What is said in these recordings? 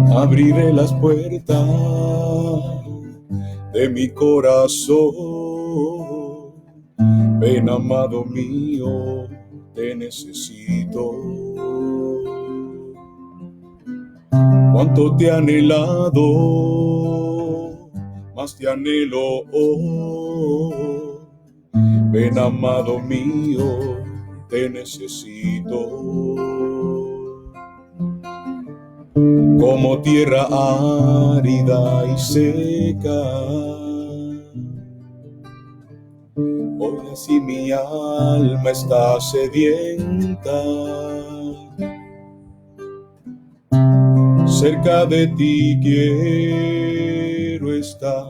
Abriré las puertas de mi corazón. Ven, amado mío, te necesito. Cuánto te he anhelado, más te anhelo hoy. Ven, amado mío, te necesito. Como tierra árida y seca, hoy así mi alma está sedienta. Cerca de ti quiero estar,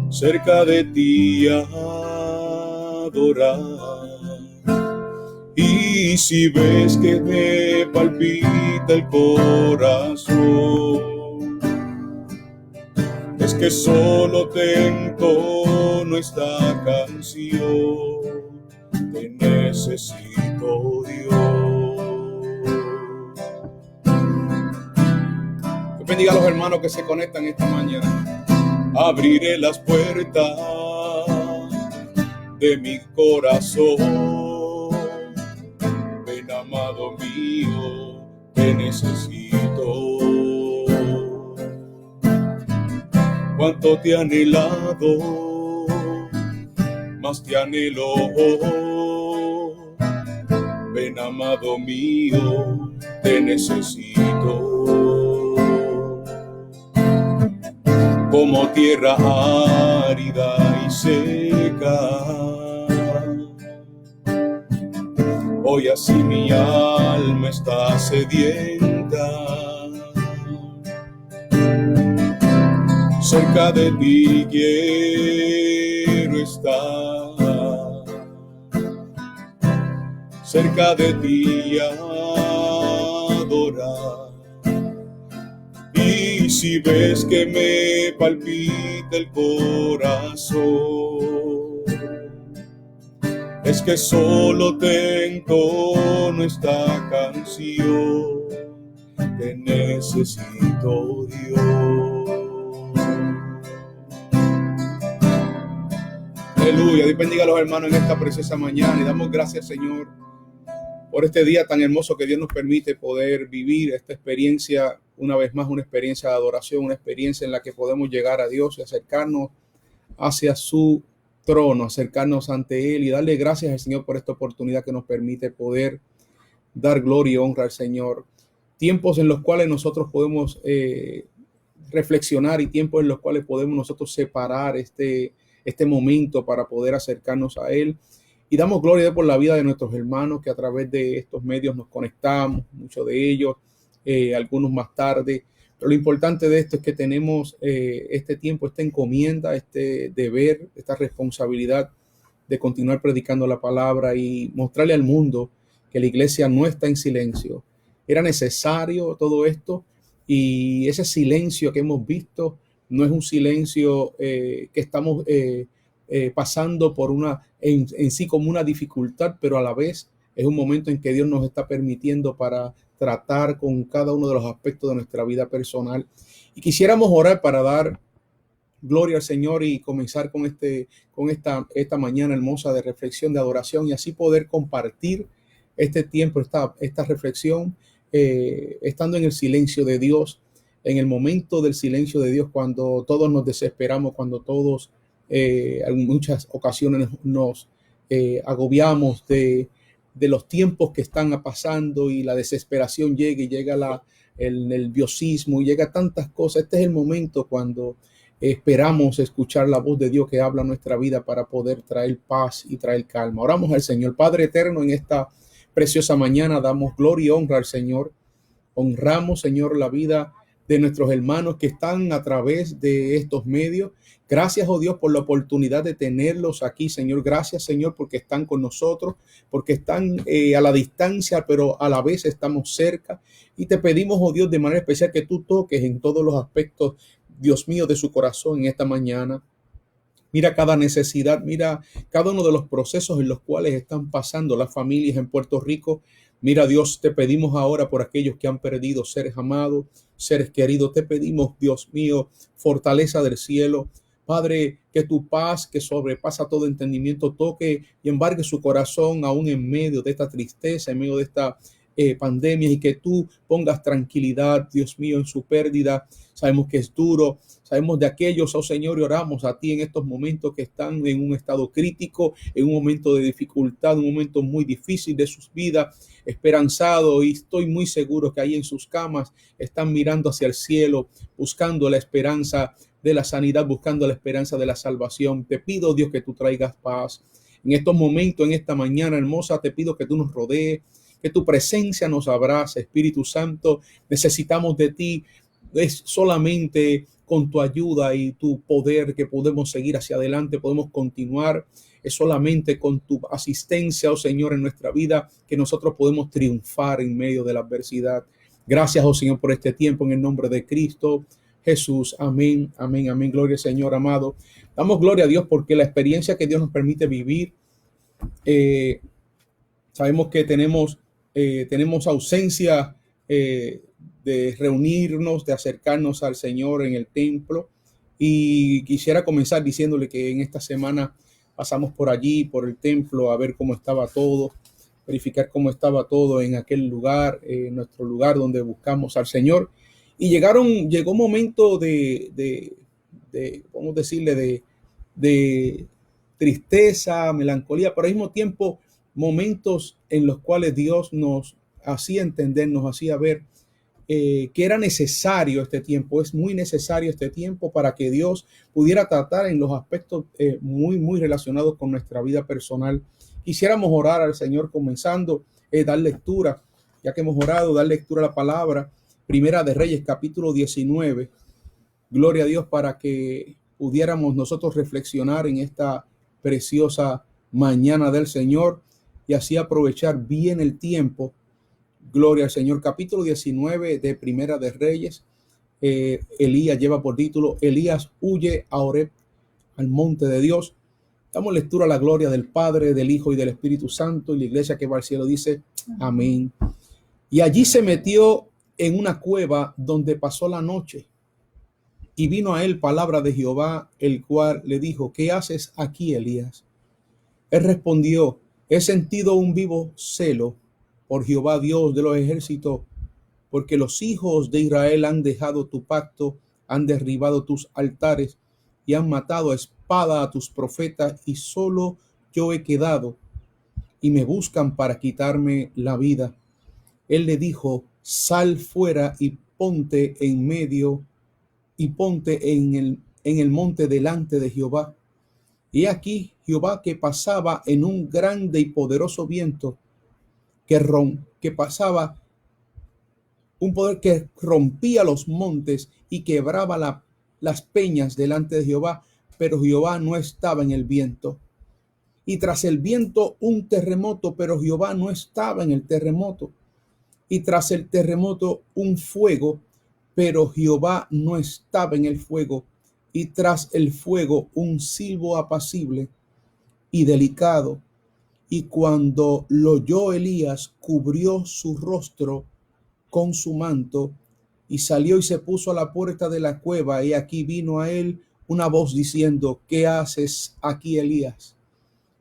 cerca de ti adorar. Y si ves que me palpita el corazón, es que solo te entono esta canción. Te necesito, Dios. Dios bendiga a los hermanos que se conectan esta mañana. Abriré las puertas de mi corazón. Amado mío, te necesito. Cuánto te he anhelado, más te anhelo. Ven, amado mío, te necesito. Como tierra árida y seca, hoy así mi alma está sedienta. Cerca de ti quiero estar, cerca de ti adorar. Y si ves que me palpita el corazón, es que solo te entono esta canción. Te necesito, Dios. Aleluya. Dios bendiga a los hermanos en esta preciosa mañana y damos gracias, Señor, por este día tan hermoso que Dios nos permite poder vivir esta experiencia, una vez más, una experiencia de adoración, una experiencia en la que podemos llegar a Dios y acercarnos hacia su trono, acercarnos ante Él y darle gracias al Señor por esta oportunidad que nos permite poder dar gloria y honra al Señor. Tiempos en los cuales nosotros podemos reflexionar y tiempos en los cuales podemos nosotros separar este momento para poder acercarnos a Él. Y damos gloria a Dios por la vida de nuestros hermanos que a través de estos medios nos conectamos, muchos de ellos, algunos más tarde. Pero lo importante de esto es que tenemos este tiempo, esta encomienda, este deber, esta responsabilidad de continuar predicando la palabra y mostrarle al mundo que la iglesia no está en silencio. Era necesario todo esto y ese silencio que hemos visto no es un silencio que estamos pasando por en sí como una dificultad, pero a la vez es un momento en que Dios nos está permitiendo para tratar con cada uno de los aspectos de nuestra vida personal. Y quisiéramos orar para dar gloria al Señor y comenzar con esta mañana hermosa de reflexión, de adoración y así poder compartir este tiempo, esta reflexión, estando en el silencio de Dios, en el momento del silencio de Dios, cuando todos nos desesperamos, cuando todos en muchas ocasiones nos agobiamos de los tiempos que están pasando y la desesperación llega el nerviosismo y llega tantas cosas. Este es el momento cuando esperamos escuchar la voz de Dios que habla en nuestra vida para poder traer paz y traer calma. Oramos al Señor. Padre eterno, en esta preciosa mañana damos gloria y honra al Señor. Honramos, Señor, la vida de nuestros hermanos que están a través de estos medios. Gracias, oh Dios, por la oportunidad de tenerlos aquí, Señor. Gracias, Señor, porque están con nosotros, porque están a la distancia, pero a la vez estamos cerca. Y te pedimos, oh Dios, de manera especial que tú toques en todos los aspectos, Dios mío, de su corazón en esta mañana. Mira cada necesidad, mira cada uno de los procesos en los cuales están pasando las familias en Puerto Rico. Mira, Dios, te pedimos ahora por aquellos que han perdido seres amados, seres queridos. Te pedimos, Dios mío, fortaleza del cielo. Padre, que tu paz, que sobrepasa todo entendimiento, toque y embargue su corazón aún en medio de esta tristeza, en medio de esta pandemia, y que tú pongas tranquilidad, Dios mío, en su pérdida. Sabemos que es duro, sabemos de aquellos, oh Señor, y oramos a ti en estos momentos que están en un estado crítico, en un momento de dificultad, un momento muy difícil de sus vidas, esperanzado, y estoy muy seguro que ahí en sus camas están mirando hacia el cielo, buscando la esperanza de la sanidad, buscando la esperanza de la salvación. Te pido, Dios, que tú traigas paz. En estos momentos, en esta mañana hermosa, te pido que tú nos rodees, que tu presencia nos abrace, Espíritu Santo. Necesitamos de ti. Es solamente con tu ayuda y tu poder que podemos seguir hacia adelante, podemos continuar. Es solamente con tu asistencia, oh Señor, en nuestra vida que nosotros podemos triunfar en medio de la adversidad. Gracias, oh Señor, por este tiempo en el nombre de Cristo Jesús. Amén, amén, amén. Gloria al Señor, amado. Damos gloria a Dios porque la experiencia que Dios nos permite vivir, sabemos que tenemos ausencia de reunirnos, de acercarnos al Señor en el templo. Y quisiera comenzar diciéndole que en esta semana pasamos por allí, por el templo, a ver cómo estaba todo, verificar cómo estaba todo en aquel lugar, nuestro lugar donde buscamos al Señor. Y llegó un momento de ¿cómo decirle? De tristeza, melancolía, pero al mismo tiempo momentos en los cuales Dios nos hacía entender, nos hacía ver que era necesario este tiempo. Es muy necesario este tiempo para que Dios pudiera tratar en los aspectos muy relacionados con nuestra vida personal. Quisiéramos orar al Señor comenzando, dar lectura, ya que hemos orado, dar lectura a la palabra. Primera de Reyes, capítulo 19. Gloria a Dios, para que pudiéramos nosotros reflexionar en esta preciosa mañana del Señor y así aprovechar bien el tiempo. Gloria al Señor. Capítulo 19 de Primera de Reyes. Elías lleva por título: Elías huye a Horeb, al monte de Dios. Damos lectura a la gloria del Padre, del Hijo y del Espíritu Santo. Y la iglesia que va al cielo dice: amén. Y allí se metió en una cueva donde pasó la noche. Y vino a él palabra de Jehová, el cual le dijo: ¿qué haces aquí, Elías? Él respondió: he sentido un vivo celo por Jehová Dios de los ejércitos, porque los hijos de Israel han dejado tu pacto, han derribado tus altares y han matado a espada a tus profetas, y solo yo he quedado, y me buscan para quitarme la vida. Él le dijo: sal fuera y ponte en medio, y ponte en el monte delante de Jehová. Y aquí Jehová que pasaba en un grande y poderoso viento, que pasaba un poder que rompía los montes y quebraba las peñas delante de Jehová, pero Jehová no estaba en el viento. Y tras el viento un terremoto, pero Jehová no estaba en el terremoto. Y tras el terremoto un fuego, pero Jehová no estaba en el fuego. Y tras el fuego un silbo apacible y delicado. Y cuando lo oyó Elías, cubrió su rostro con su manto y salió y se puso a la puerta de la cueva. Y aquí vino a él una voz diciendo: ¿qué haces aquí, Elías?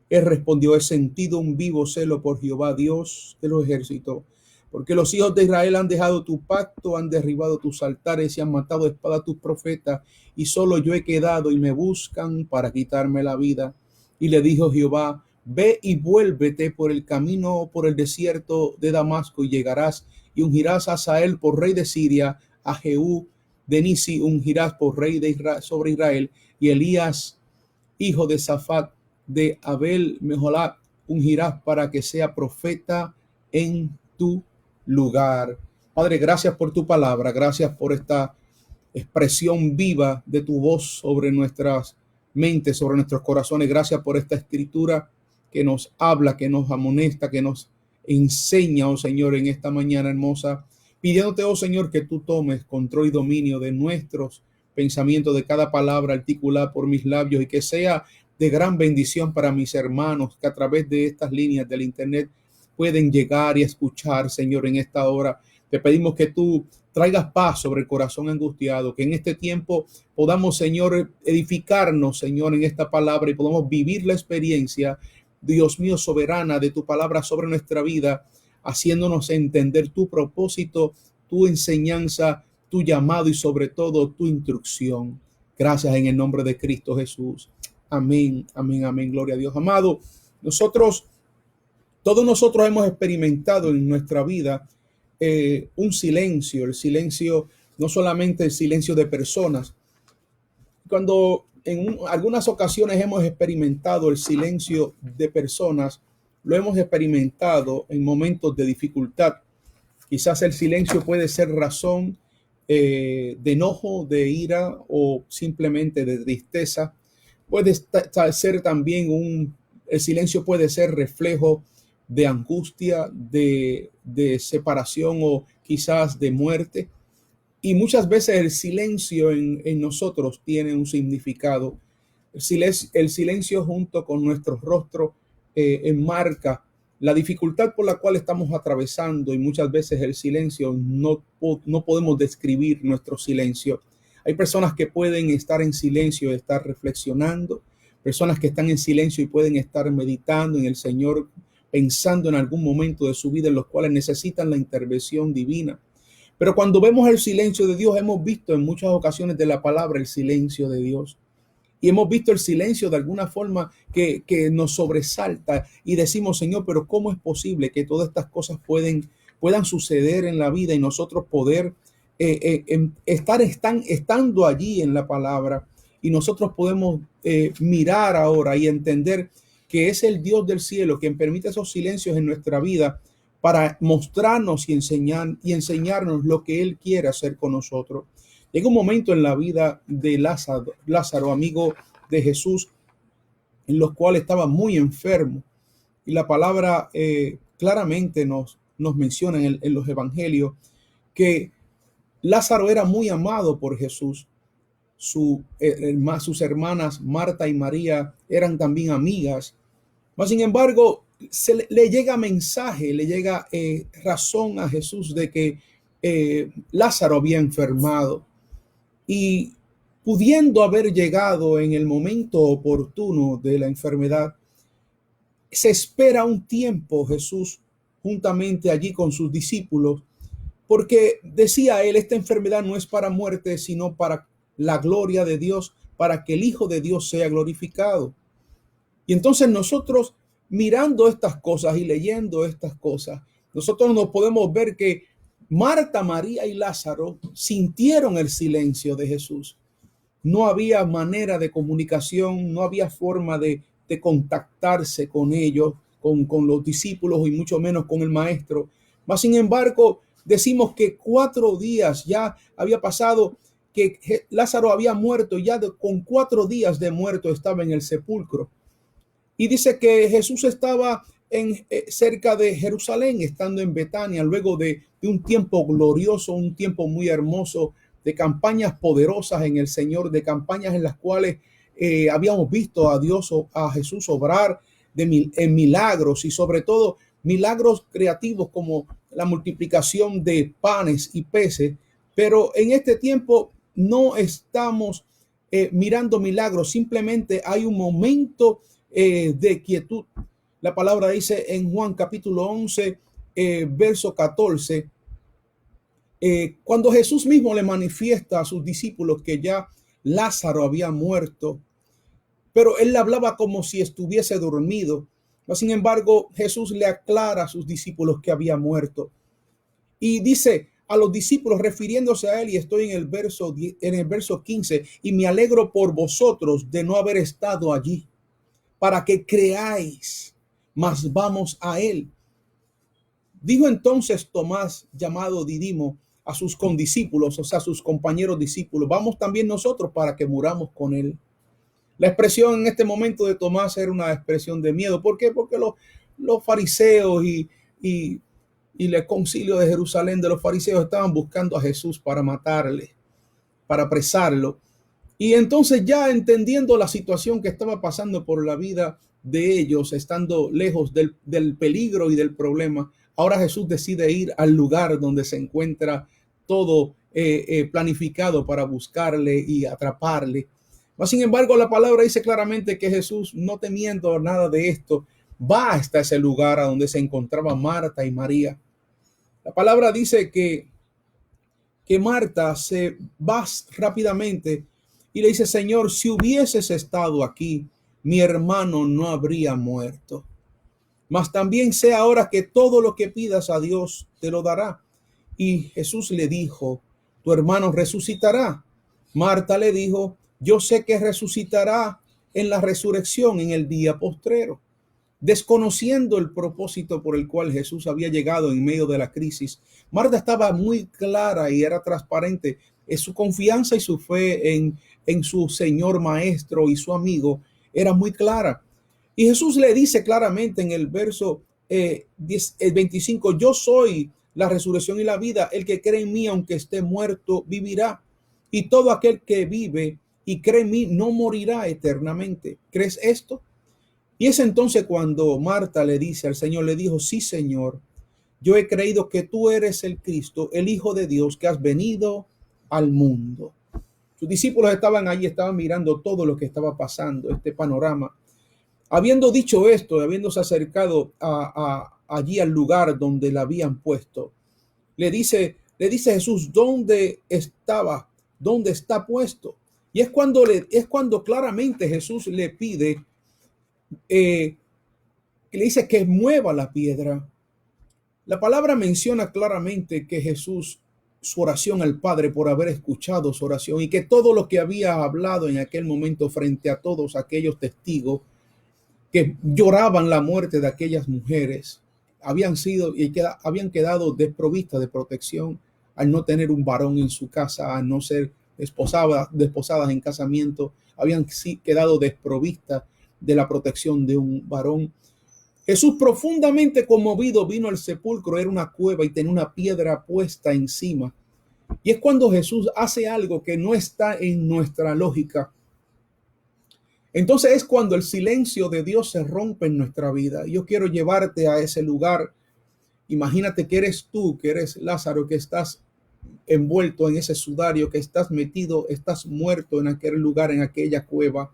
Él respondió: he sentido un vivo celo por Jehová Dios de los ejércitos, porque los hijos de Israel han dejado tu pacto, han derribado tus altares y han matado a espada a tus profetas, y solo yo he quedado y me buscan para quitarme la vida. Y le dijo Jehová: ve y vuélvete por el camino, por el desierto de Damasco, y llegarás y ungirás a Hazael por rey de Siria, a Jehú de Nisi ungirás por rey de Israel, sobre Israel, y Elías, hijo de Safat de Abel Meholat, ungirás para que sea profeta en tu lugar. Padre, gracias por tu palabra, gracias por esta expresión viva de tu voz sobre nuestras mentes, sobre nuestros corazones. Gracias por esta escritura que nos habla, que nos amonesta, que nos enseña, oh Señor, en esta mañana hermosa, pidiéndote, oh Señor, que tú tomes control y dominio de nuestros pensamientos, de cada palabra articulada por mis labios, y que sea de gran bendición para mis hermanos que a través de estas líneas del internet pueden llegar y escuchar, Señor, en esta hora. Te pedimos que tú traigas paz sobre el corazón angustiado, que en este tiempo podamos, Señor, edificarnos, Señor, en esta palabra y podamos vivir la experiencia, Dios mío, soberana de tu palabra sobre nuestra vida, haciéndonos entender tu propósito, tu enseñanza, tu llamado y sobre todo tu instrucción. Gracias en el nombre de Cristo Jesús. Amén, amén, amén. Gloria a Dios. Amado, todos nosotros hemos experimentado en nuestra vida un silencio, el silencio, no solamente el silencio de personas. Cuando en algunas ocasiones hemos experimentado el silencio de personas, lo hemos experimentado en momentos de dificultad. Quizás el silencio puede ser razón de enojo, de ira o simplemente de tristeza. Puede ser también el silencio puede ser reflejo de angustia, de separación o quizás de muerte. Y muchas veces el silencio en nosotros tiene un significado. El silencio junto con nuestro rostro enmarca la dificultad por la cual estamos atravesando, y muchas veces el silencio no podemos describir nuestro silencio. Hay personas que pueden estar en silencio, estar reflexionando, personas que están en silencio y pueden estar meditando en el Señor, pensando en algún momento de su vida en los cuales necesitan la intervención divina. Pero cuando vemos el silencio de Dios, hemos visto en muchas ocasiones de la palabra el silencio de Dios. Y hemos visto el silencio de alguna forma que nos sobresalta y decimos, Señor, pero ¿cómo es posible que todas estas cosas puedan suceder en la vida y nosotros poder estando allí en la palabra? Y nosotros podemos mirar ahora y entender que es el Dios del cielo quien permite esos silencios en nuestra vida para mostrarnos y enseñarnos lo que Él quiere hacer con nosotros. Llega un momento en la vida de Lázaro, amigo de Jesús, en los cuales estaba muy enfermo. Y la palabra claramente nos menciona en los evangelios que Lázaro era muy amado por Jesús. Sus hermanas Marta y María eran también amigas. Mas, sin embargo, le llega mensaje, le llega razón a Jesús de que Lázaro había enfermado. Y pudiendo haber llegado en el momento oportuno de la enfermedad, se espera un tiempo Jesús juntamente allí con sus discípulos, porque decía él, esta enfermedad no es para muerte, sino para la gloria de Dios, para que el Hijo de Dios sea glorificado. Y entonces nosotros, mirando estas cosas y leyendo estas cosas, nosotros nos podemos ver que Marta, María y Lázaro sintieron el silencio de Jesús. No había manera de comunicación, no había forma de contactarse con ellos, con los discípulos y mucho menos con el maestro. Mas, sin embargo, decimos que 4 días ya había pasado, que Lázaro había muerto, ya con 4 días de muerto estaba en el sepulcro. Y dice que Jesús estaba cerca de Jerusalén, estando en Betania, luego de un tiempo glorioso, un tiempo muy hermoso, de campañas poderosas en el Señor, de campañas en las cuales habíamos visto a Dios, a Jesús obrar en milagros, y sobre todo milagros creativos como la multiplicación de panes y peces. Pero en este tiempo no estamos mirando milagros, simplemente hay un momento de quietud. La palabra dice en Juan capítulo 11, verso 14, cuando Jesús mismo le manifiesta a sus discípulos que ya Lázaro había muerto, pero él le hablaba como si estuviese dormido. Sin embargo, Jesús le aclara a sus discípulos que había muerto. Y dice a los discípulos, refiriéndose a él, y estoy en el verso 15, y me alegro por vosotros de no haber estado allí, para que creáis, mas vamos a él. Dijo entonces Tomás, llamado Didimo, a sus condiscípulos, o sea, a sus compañeros discípulos, vamos también nosotros para que muramos con él. La expresión en este momento de Tomás era una expresión de miedo. ¿Por qué? Porque los fariseos y el concilio de Jerusalén de los fariseos estaban buscando a Jesús para matarle, para apresarlo. Y entonces, ya entendiendo la situación que estaba pasando por la vida de ellos, estando lejos del peligro y del problema, ahora Jesús decide ir al lugar donde se encuentra todo planificado para buscarle y atraparle. Sin embargo, la palabra dice claramente que Jesús, no temiendo nada de esto, va hasta ese lugar a donde se encontraban Marta y María. La palabra dice que Marta se va rápidamente y le dice: Señor, si hubieses estado aquí, mi hermano no habría muerto. Mas también sé ahora que todo lo que pidas a Dios te lo dará. Y Jesús le dijo: tu hermano resucitará. Marta le dijo: yo sé que resucitará en la resurrección en el día postrero. Desconociendo el propósito por el cual Jesús había llegado en medio de la crisis, Marta estaba muy clara y era transparente. Su confianza y su fe en su Señor Maestro y su amigo era muy clara. Y Jesús le dice claramente en el verso 25: yo soy la resurrección y la vida. El que cree en mí, aunque esté muerto, vivirá. Y todo aquel que vive y cree en mí no morirá eternamente. ¿Crees esto? Y es entonces cuando Marta le dice al Señor, le dijo: sí, Señor, yo he creído que tú eres el Cristo, el Hijo de Dios, que has venido al mundo. Sus discípulos estaban allí, estaban mirando todo lo que estaba pasando, este panorama. Habiendo dicho esto, habiéndose acercado allí al lugar donde la habían puesto, le dice Jesús: ¿dónde estaba? ¿Dónde está puesto? Y es cuando claramente Jesús le pide, le dice que mueva la piedra. La palabra menciona claramente que Jesús, su oración al Padre por haber escuchado su oración, y que todo lo que había hablado en aquel momento frente a todos aquellos testigos que lloraban la muerte de aquellas mujeres, habían quedado desprovistas de protección al no tener un varón en su casa, al no ser desposadas en casamiento, habían quedado desprovistas de la protección de un varón. Jesús, profundamente conmovido, vino al sepulcro. Era una cueva y tenía una piedra puesta encima. Y es cuando Jesús hace algo que no está en nuestra lógica. Entonces es cuando el silencio de Dios se rompe en nuestra vida. Yo quiero llevarte a ese lugar. Imagínate que eres tú, que eres Lázaro, que estás envuelto en ese sudario, que estás metido, estás muerto en aquel lugar, en aquella cueva.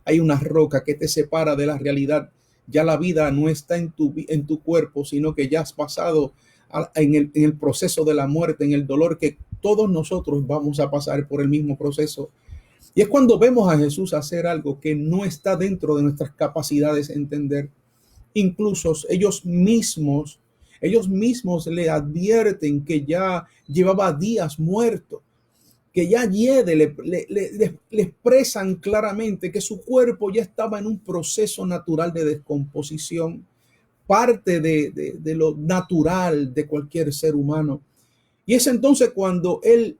Hay una roca que te separa de la realidad. Ya la vida no está en tu cuerpo, sino que ya has pasado en el proceso de la muerte, en el dolor que todos nosotros vamos a pasar por el mismo proceso. Y es cuando vemos a Jesús hacer algo que no está dentro de nuestras capacidades de entender. Incluso ellos mismos le advierten que ya llevaba días muerto, que ya le expresan claramente que su cuerpo ya estaba en un proceso natural de descomposición, parte de lo natural de cualquier ser humano. Y es entonces cuando él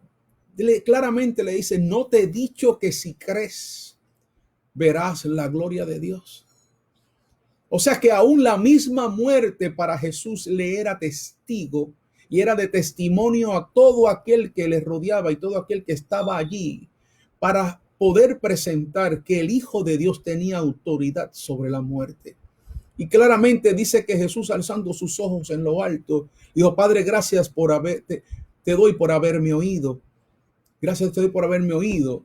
claramente le dice: no te he dicho que si crees verás la gloria de Dios. O sea que aún la misma muerte para Jesús le era testigo y era de testimonio a todo aquel que le rodeaba y todo aquel que estaba allí, para poder presentar que el Hijo de Dios tenía autoridad sobre la muerte. Y claramente dice que Jesús, alzando sus ojos en lo alto, dijo: Padre, gracias te doy por haberme oído. Gracias te doy por haberme oído.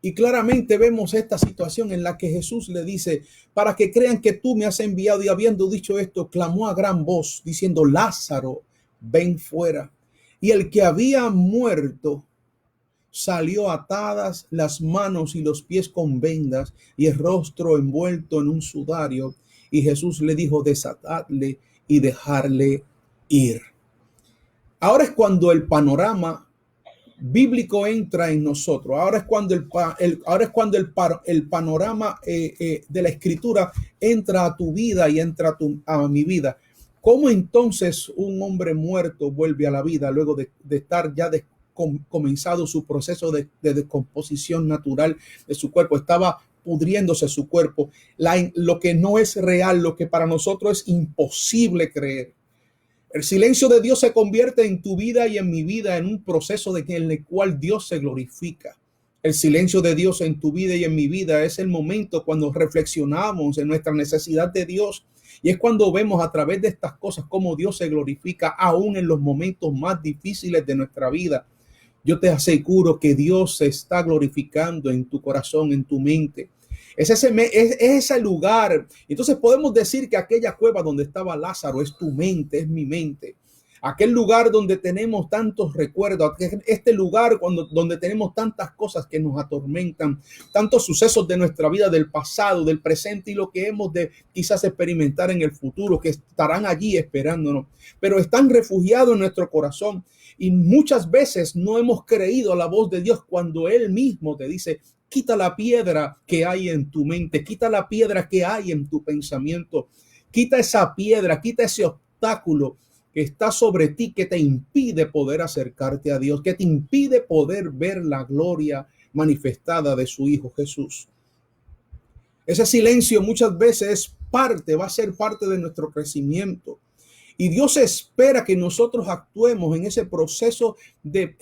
Y claramente vemos esta situación en la que Jesús le dice: para que crean que tú me has enviado. Y habiendo dicho esto, clamó a gran voz diciendo: Lázaro, ven fuera. Y el que había muerto salió, atadas las manos y los pies con vendas y el rostro envuelto en un sudario. Y Jesús le dijo: desatadle y dejarle ir. Ahora es cuando el panorama bíblico entra en nosotros. Ahora es cuando el panorama de la escritura entra a tu vida y entra a mi vida. ¿Cómo entonces un hombre muerto vuelve a la vida luego de estar ya comenzado su proceso de descomposición natural de su cuerpo? Estaba pudriéndose su cuerpo. Lo que no es real, lo que para nosotros es imposible creer. El silencio de Dios se convierte en tu vida y en mi vida en un proceso en el cual Dios se glorifica. El silencio de Dios en tu vida y en mi vida es el momento cuando reflexionamos en nuestra necesidad de Dios, y es cuando vemos a través de estas cosas cómo Dios se glorifica aún en los momentos más difíciles de nuestra vida. Yo te aseguro que Dios se está glorificando en tu corazón, en tu mente. Es ese lugar. Entonces podemos decir que aquella cueva donde estaba Lázaro es tu mente, es mi mente. Aquel lugar donde tenemos tantos recuerdos, este lugar donde tenemos tantas cosas que nos atormentan, tantos sucesos de nuestra vida, del pasado, del presente y lo que hemos de quizás experimentar en el futuro, que estarán allí esperándonos, pero están refugiados en nuestro corazón. Y muchas veces no hemos creído a la voz de Dios cuando Él mismo te dice: quita la piedra que hay en tu mente, quita la piedra que hay en tu pensamiento, quita esa piedra, quita ese obstáculo que está sobre ti, que te impide poder acercarte a Dios, que te impide poder ver la gloria manifestada de su Hijo Jesús. Ese silencio muchas veces va a ser parte de nuestro crecimiento. Y Dios espera que nosotros actuemos en ese proceso de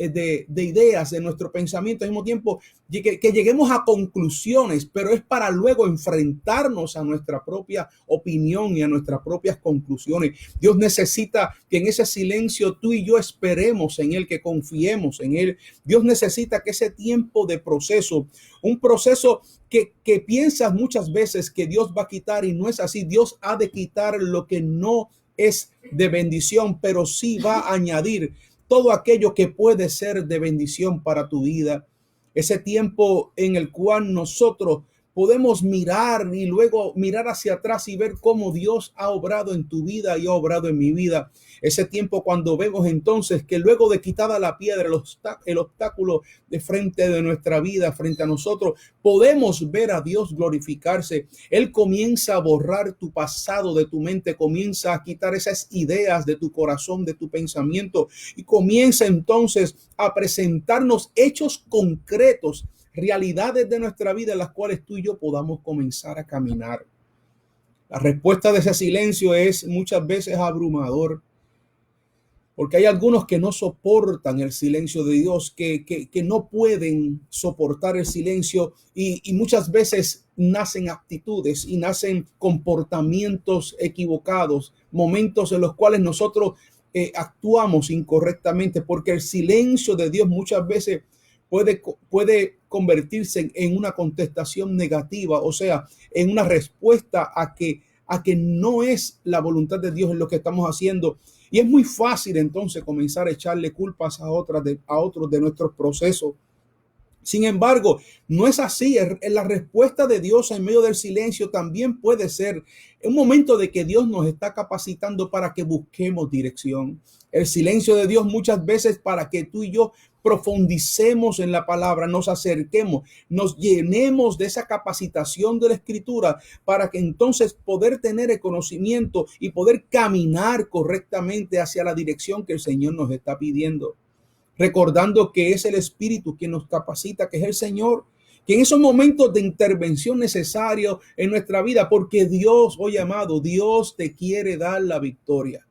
ideas, de nuestro pensamiento, al mismo tiempo que lleguemos a conclusiones, pero es para luego enfrentarnos a nuestra propia opinión y a nuestras propias conclusiones. Dios necesita que en ese silencio tú y yo esperemos en Él, que confiemos en Él. Dios necesita que ese tiempo de proceso, un proceso que piensas muchas veces que Dios va a quitar, y no es así. Dios ha de quitar lo que no es de bendición, pero sí va a añadir todo aquello que puede ser de bendición para tu vida. Ese tiempo en el cual nosotros podemos mirar y luego mirar hacia atrás y ver cómo Dios ha obrado en tu vida y ha obrado en mi vida. Ese tiempo cuando vemos entonces que luego de quitada la piedra, el obstáculo de frente de nuestra vida, frente a nosotros, podemos ver a Dios glorificarse. Él comienza a borrar tu pasado de tu mente, comienza a quitar esas ideas de tu corazón, de tu pensamiento, y comienza entonces a presentarnos hechos concretos, realidades de nuestra vida en las cuales tú y yo podamos comenzar a caminar. La respuesta de ese silencio es muchas veces abrumador, porque hay algunos que no soportan el silencio de Dios, que no pueden soportar el silencio, y muchas veces nacen actitudes y nacen comportamientos equivocados, momentos en los cuales nosotros actuamos incorrectamente, porque el silencio de Dios muchas veces puede convertirse en una contestación negativa, o sea, en una respuesta a que no es la voluntad de Dios en lo que estamos haciendo. Y es muy fácil entonces comenzar a echarle culpas a otros de nuestros procesos. Sin embargo, no es así. La respuesta de Dios en medio del silencio también puede ser un momento de que Dios nos está capacitando para que busquemos dirección. El silencio de Dios muchas veces para que tú y yo profundicemos en la palabra, nos acerquemos, nos llenemos de esa capacitación de la Escritura, para que entonces poder tener el conocimiento y poder caminar correctamente hacia la dirección que el Señor nos está pidiendo. Recordando que es el Espíritu quien nos capacita, que es el Señor, que en esos momentos de intervención necesarios en nuestra vida, porque Dios, oye amado, Dios te quiere dar la victoria.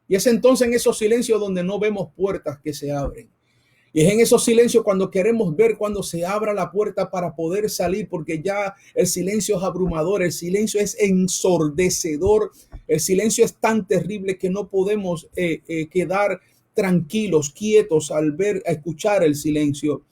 Y es entonces en esos silencios donde no vemos puertas que se abren. Y es en esos silencios cuando queremos ver cuando se abra la puerta para poder salir, porque ya el silencio es abrumador, el silencio es ensordecedor, el silencio es tan terrible que no podemos quedar tranquilos, quietos al escuchar el silencio.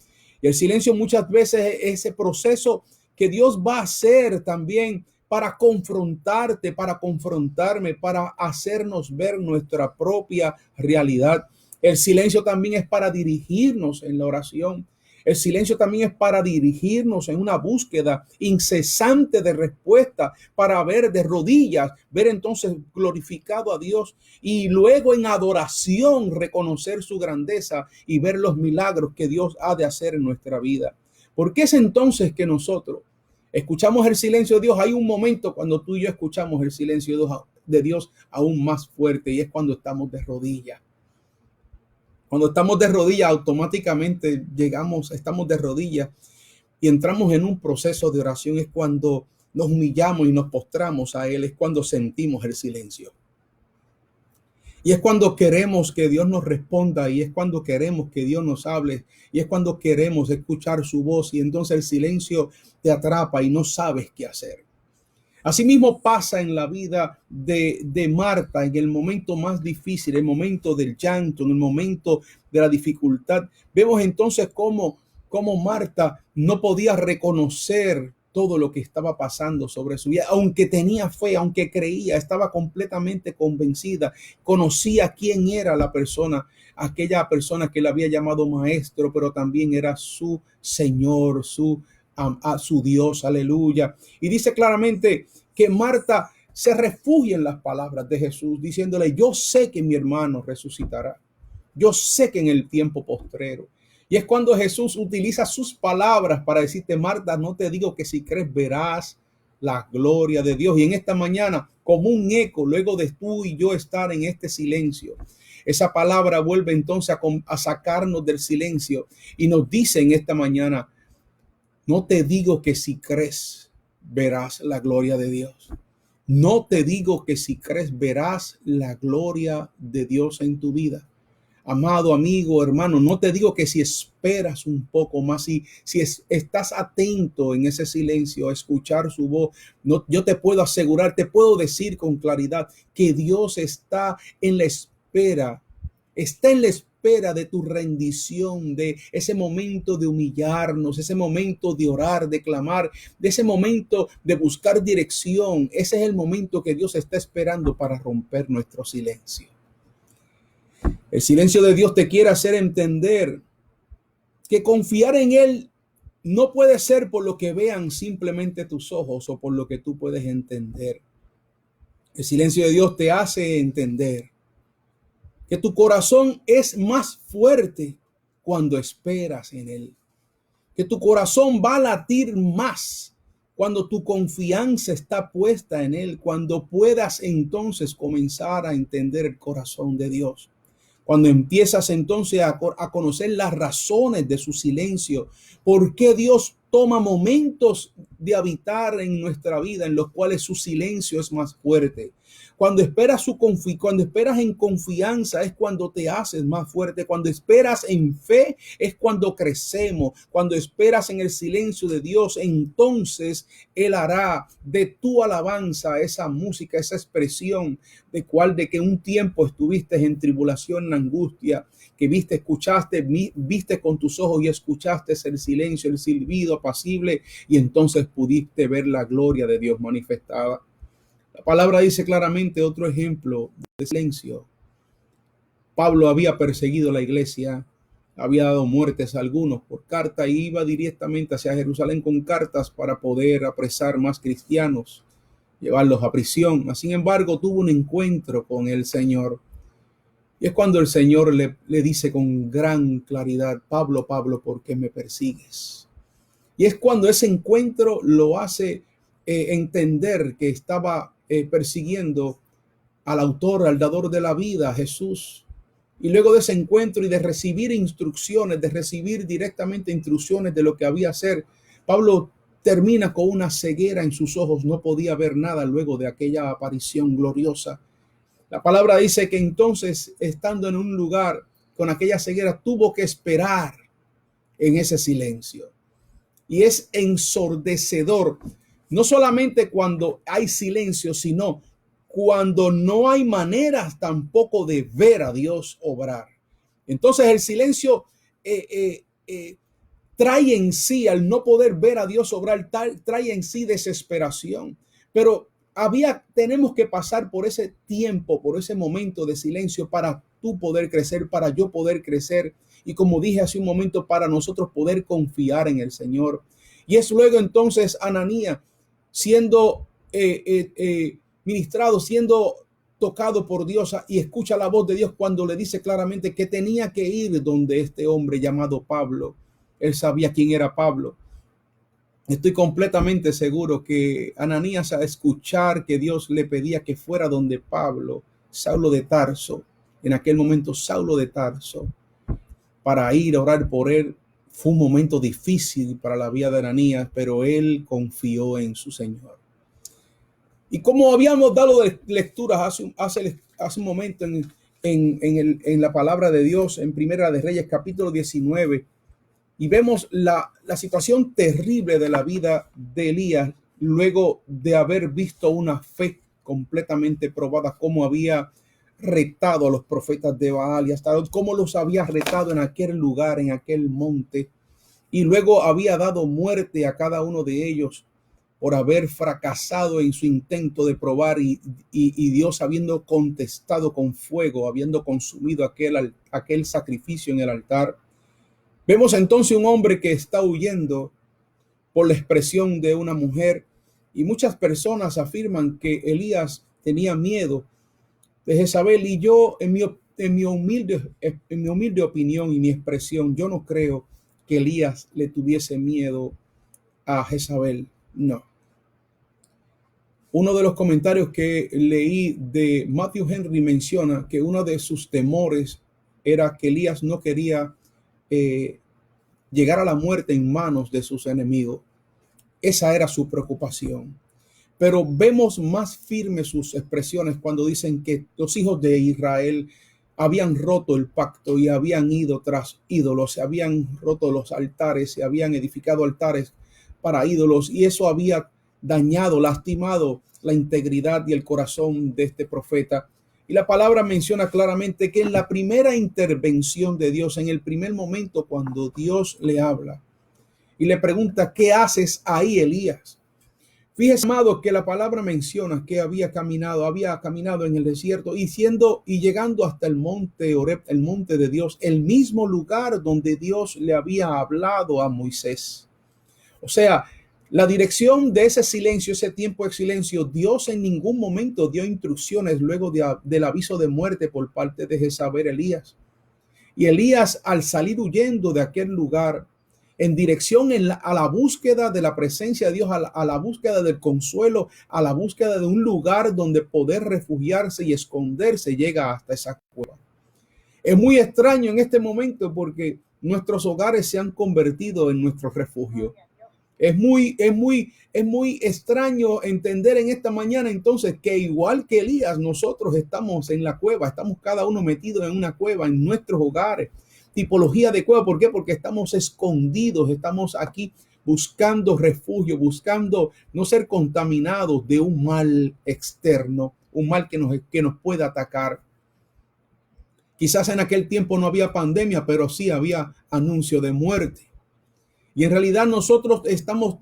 Y el silencio muchas veces es ese proceso que Dios va a hacer también para confrontarte, para confrontarme, para hacernos ver nuestra propia realidad. El silencio también es para dirigirnos en la oración. El silencio también es para dirigirnos en una búsqueda incesante de respuesta, para ver de rodillas, ver entonces glorificado a Dios, y luego en adoración reconocer su grandeza y ver los milagros que Dios ha de hacer en nuestra vida. Porque es entonces que nosotros escuchamos el silencio de Dios. Hay un momento cuando tú y yo escuchamos el silencio de Dios aún más fuerte, y es cuando estamos de rodillas. Cuando estamos de rodillas, automáticamente estamos de rodillas y entramos en un proceso de oración. Es cuando nos humillamos y nos postramos a Él, es cuando sentimos el silencio. Y es cuando queremos que Dios nos responda, y es cuando queremos que Dios nos hable, y es cuando queremos escuchar su voz, y entonces el silencio te atrapa y no sabes qué hacer. Asimismo pasa en la vida de Marta, en el momento más difícil, el momento del llanto, en el momento de la dificultad. Vemos entonces cómo Marta no podía reconocer todo lo que estaba pasando sobre su vida, aunque tenía fe, aunque creía, estaba completamente convencida, conocía quién era la persona, aquella persona que le había llamado maestro, pero también era su Señor, a su Dios, aleluya. Y dice claramente que Marta se refugia en las palabras de Jesús, diciéndole: yo sé que mi hermano resucitará, yo sé que en el tiempo postrero. Y es cuando Jesús utiliza sus palabras para decirte: Marta, no te digo que si crees verás la gloria de Dios. Y en esta mañana, como un eco, luego de tú y yo estar en este silencio, esa palabra vuelve entonces a sacarnos del silencio y nos dice en esta mañana: no te digo que si crees verás la gloria de Dios. No te digo que si crees verás la gloria de Dios en tu vida. Amado amigo, hermano, no te digo que si esperas un poco más, si estás atento en ese silencio a escuchar su voz, no, yo te puedo asegurar, te puedo decir con claridad que Dios está en la espera de tu rendición, de ese momento de humillarnos, ese momento de orar, de clamar, de ese momento de buscar dirección. Ese es el momento que Dios está esperando para romper nuestro silencio. El silencio de Dios te quiere hacer entender que confiar en Él no puede ser por lo que vean simplemente tus ojos o por lo que tú puedes entender. El silencio de Dios te hace entender que tu corazón es más fuerte cuando esperas en Él, que tu corazón va a latir más cuando tu confianza está puesta en Él, cuando puedas entonces comenzar a entender el corazón de Dios. Cuando empiezas entonces a conocer las razones de su silencio, por qué Dios toma momentos de habitar en nuestra vida en los cuales su silencio es más fuerte. Cuando esperas en confianza es cuando te haces más fuerte. Cuando esperas en fe es cuando crecemos. Cuando esperas en el silencio de Dios, entonces Él hará de tu alabanza esa música, esa expresión de que un tiempo estuviste en tribulación, en angustia, que viste con tus ojos y escuchaste el silencio, el silbido apacible, y entonces pudiste ver la gloria de Dios manifestada. La palabra dice claramente otro ejemplo de silencio. Pablo había perseguido la iglesia, había dado muertes a algunos por carta y iba directamente hacia Jerusalén con cartas para poder apresar más cristianos, llevarlos a prisión. Sin embargo, tuvo un encuentro con el Señor. Y es cuando el Señor le dice con gran claridad: Pablo, Pablo, ¿por qué me persigues? Y es cuando ese encuentro lo hace entender que estaba persiguiendo al autor, al dador de la vida, Jesús. Y luego de ese encuentro y de recibir instrucciones, de recibir directamente instrucciones de lo que había hacer, Pablo termina con una ceguera en sus ojos. No podía ver nada luego de aquella aparición gloriosa. La palabra dice que entonces, estando en un lugar con aquella ceguera, tuvo que esperar en ese silencio. Y es ensordecedor, no solamente cuando hay silencio, sino cuando no hay maneras tampoco de ver a Dios obrar. Entonces el silencio trae en sí, al no poder ver a Dios obrar, trae en sí desesperación. Pero tenemos que pasar por ese tiempo, por ese momento de silencio para tú poder crecer, para yo poder crecer. Y como dije hace un momento, para nosotros poder confiar en el Señor. Y es luego entonces Ananías siendo ministrado, siendo tocado por Dios, y escucha la voz de Dios cuando le dice claramente que tenía que ir donde este hombre llamado Pablo. Él sabía quién era Pablo. Estoy completamente seguro que Ananías, a escuchar que Dios le pedía que fuera donde Pablo, Saulo de Tarso, en aquel momento Saulo de Tarso, para ir a orar por él, fue un momento difícil para la vida de Ananías, pero él confió en su Señor. Y como habíamos dado lecturas hace un momento en la palabra de Dios, en Primera de Reyes, capítulo 19, y vemos la situación terrible de la vida de Elías, luego de haber visto una fe completamente probada, cómo había retado a los profetas de Baal y hasta cómo los había retado en aquel lugar, en aquel monte, y luego había dado muerte a cada uno de ellos por haber fracasado en su intento de probar y Dios habiendo contestado con fuego, habiendo consumido aquel sacrificio en el altar. Vemos entonces un hombre que está huyendo por la expresión de una mujer, y muchas personas afirman que Elías tenía miedo de Jezabel, y yo en mi humilde opinión y mi expresión, yo no creo que Elías le tuviese miedo a Jezabel, no. Uno de los comentarios que leí de Matthew Henry menciona que uno de sus temores era que Elías no quería llegar a la muerte en manos de sus enemigos. Esa era su preocupación. Pero vemos más firmes sus expresiones cuando dicen que los hijos de Israel habían roto el pacto y habían ido tras ídolos, se habían roto los altares, se habían edificado altares para ídolos, y eso había dañado, lastimado la integridad y el corazón de este profeta. Y la palabra menciona claramente que en la primera intervención de Dios, en el primer momento cuando Dios le habla y le pregunta, ¿qué haces ahí, Elías? Fíjese, amado, que la palabra menciona que había caminado en el desierto y llegando hasta el monte Oreb, el monte de Dios, el mismo lugar donde Dios le había hablado a Moisés. O sea, la dirección de ese silencio, ese tiempo de silencio, Dios en ningún momento dio instrucciones luego del aviso de muerte por parte de Jezabel Elías. Y Elías, al salir huyendo de aquel lugar, en dirección a la búsqueda de la presencia de Dios, a la búsqueda del consuelo, a la búsqueda de un lugar donde poder refugiarse y esconderse, llega hasta esa cueva. Es muy extraño en este momento porque nuestros hogares se han convertido en nuestro refugio. Es muy extraño entender en esta mañana entonces que igual que Elías, nosotros estamos en la cueva, estamos cada uno metido en una cueva, en nuestros hogares. Tipología de cueva, ¿por qué? Porque estamos escondidos, estamos aquí buscando refugio, buscando no ser contaminados de un mal externo, un mal que nos pueda atacar. Quizás en aquel tiempo no había pandemia, pero sí había anuncio de muerte. Y en realidad nosotros estamos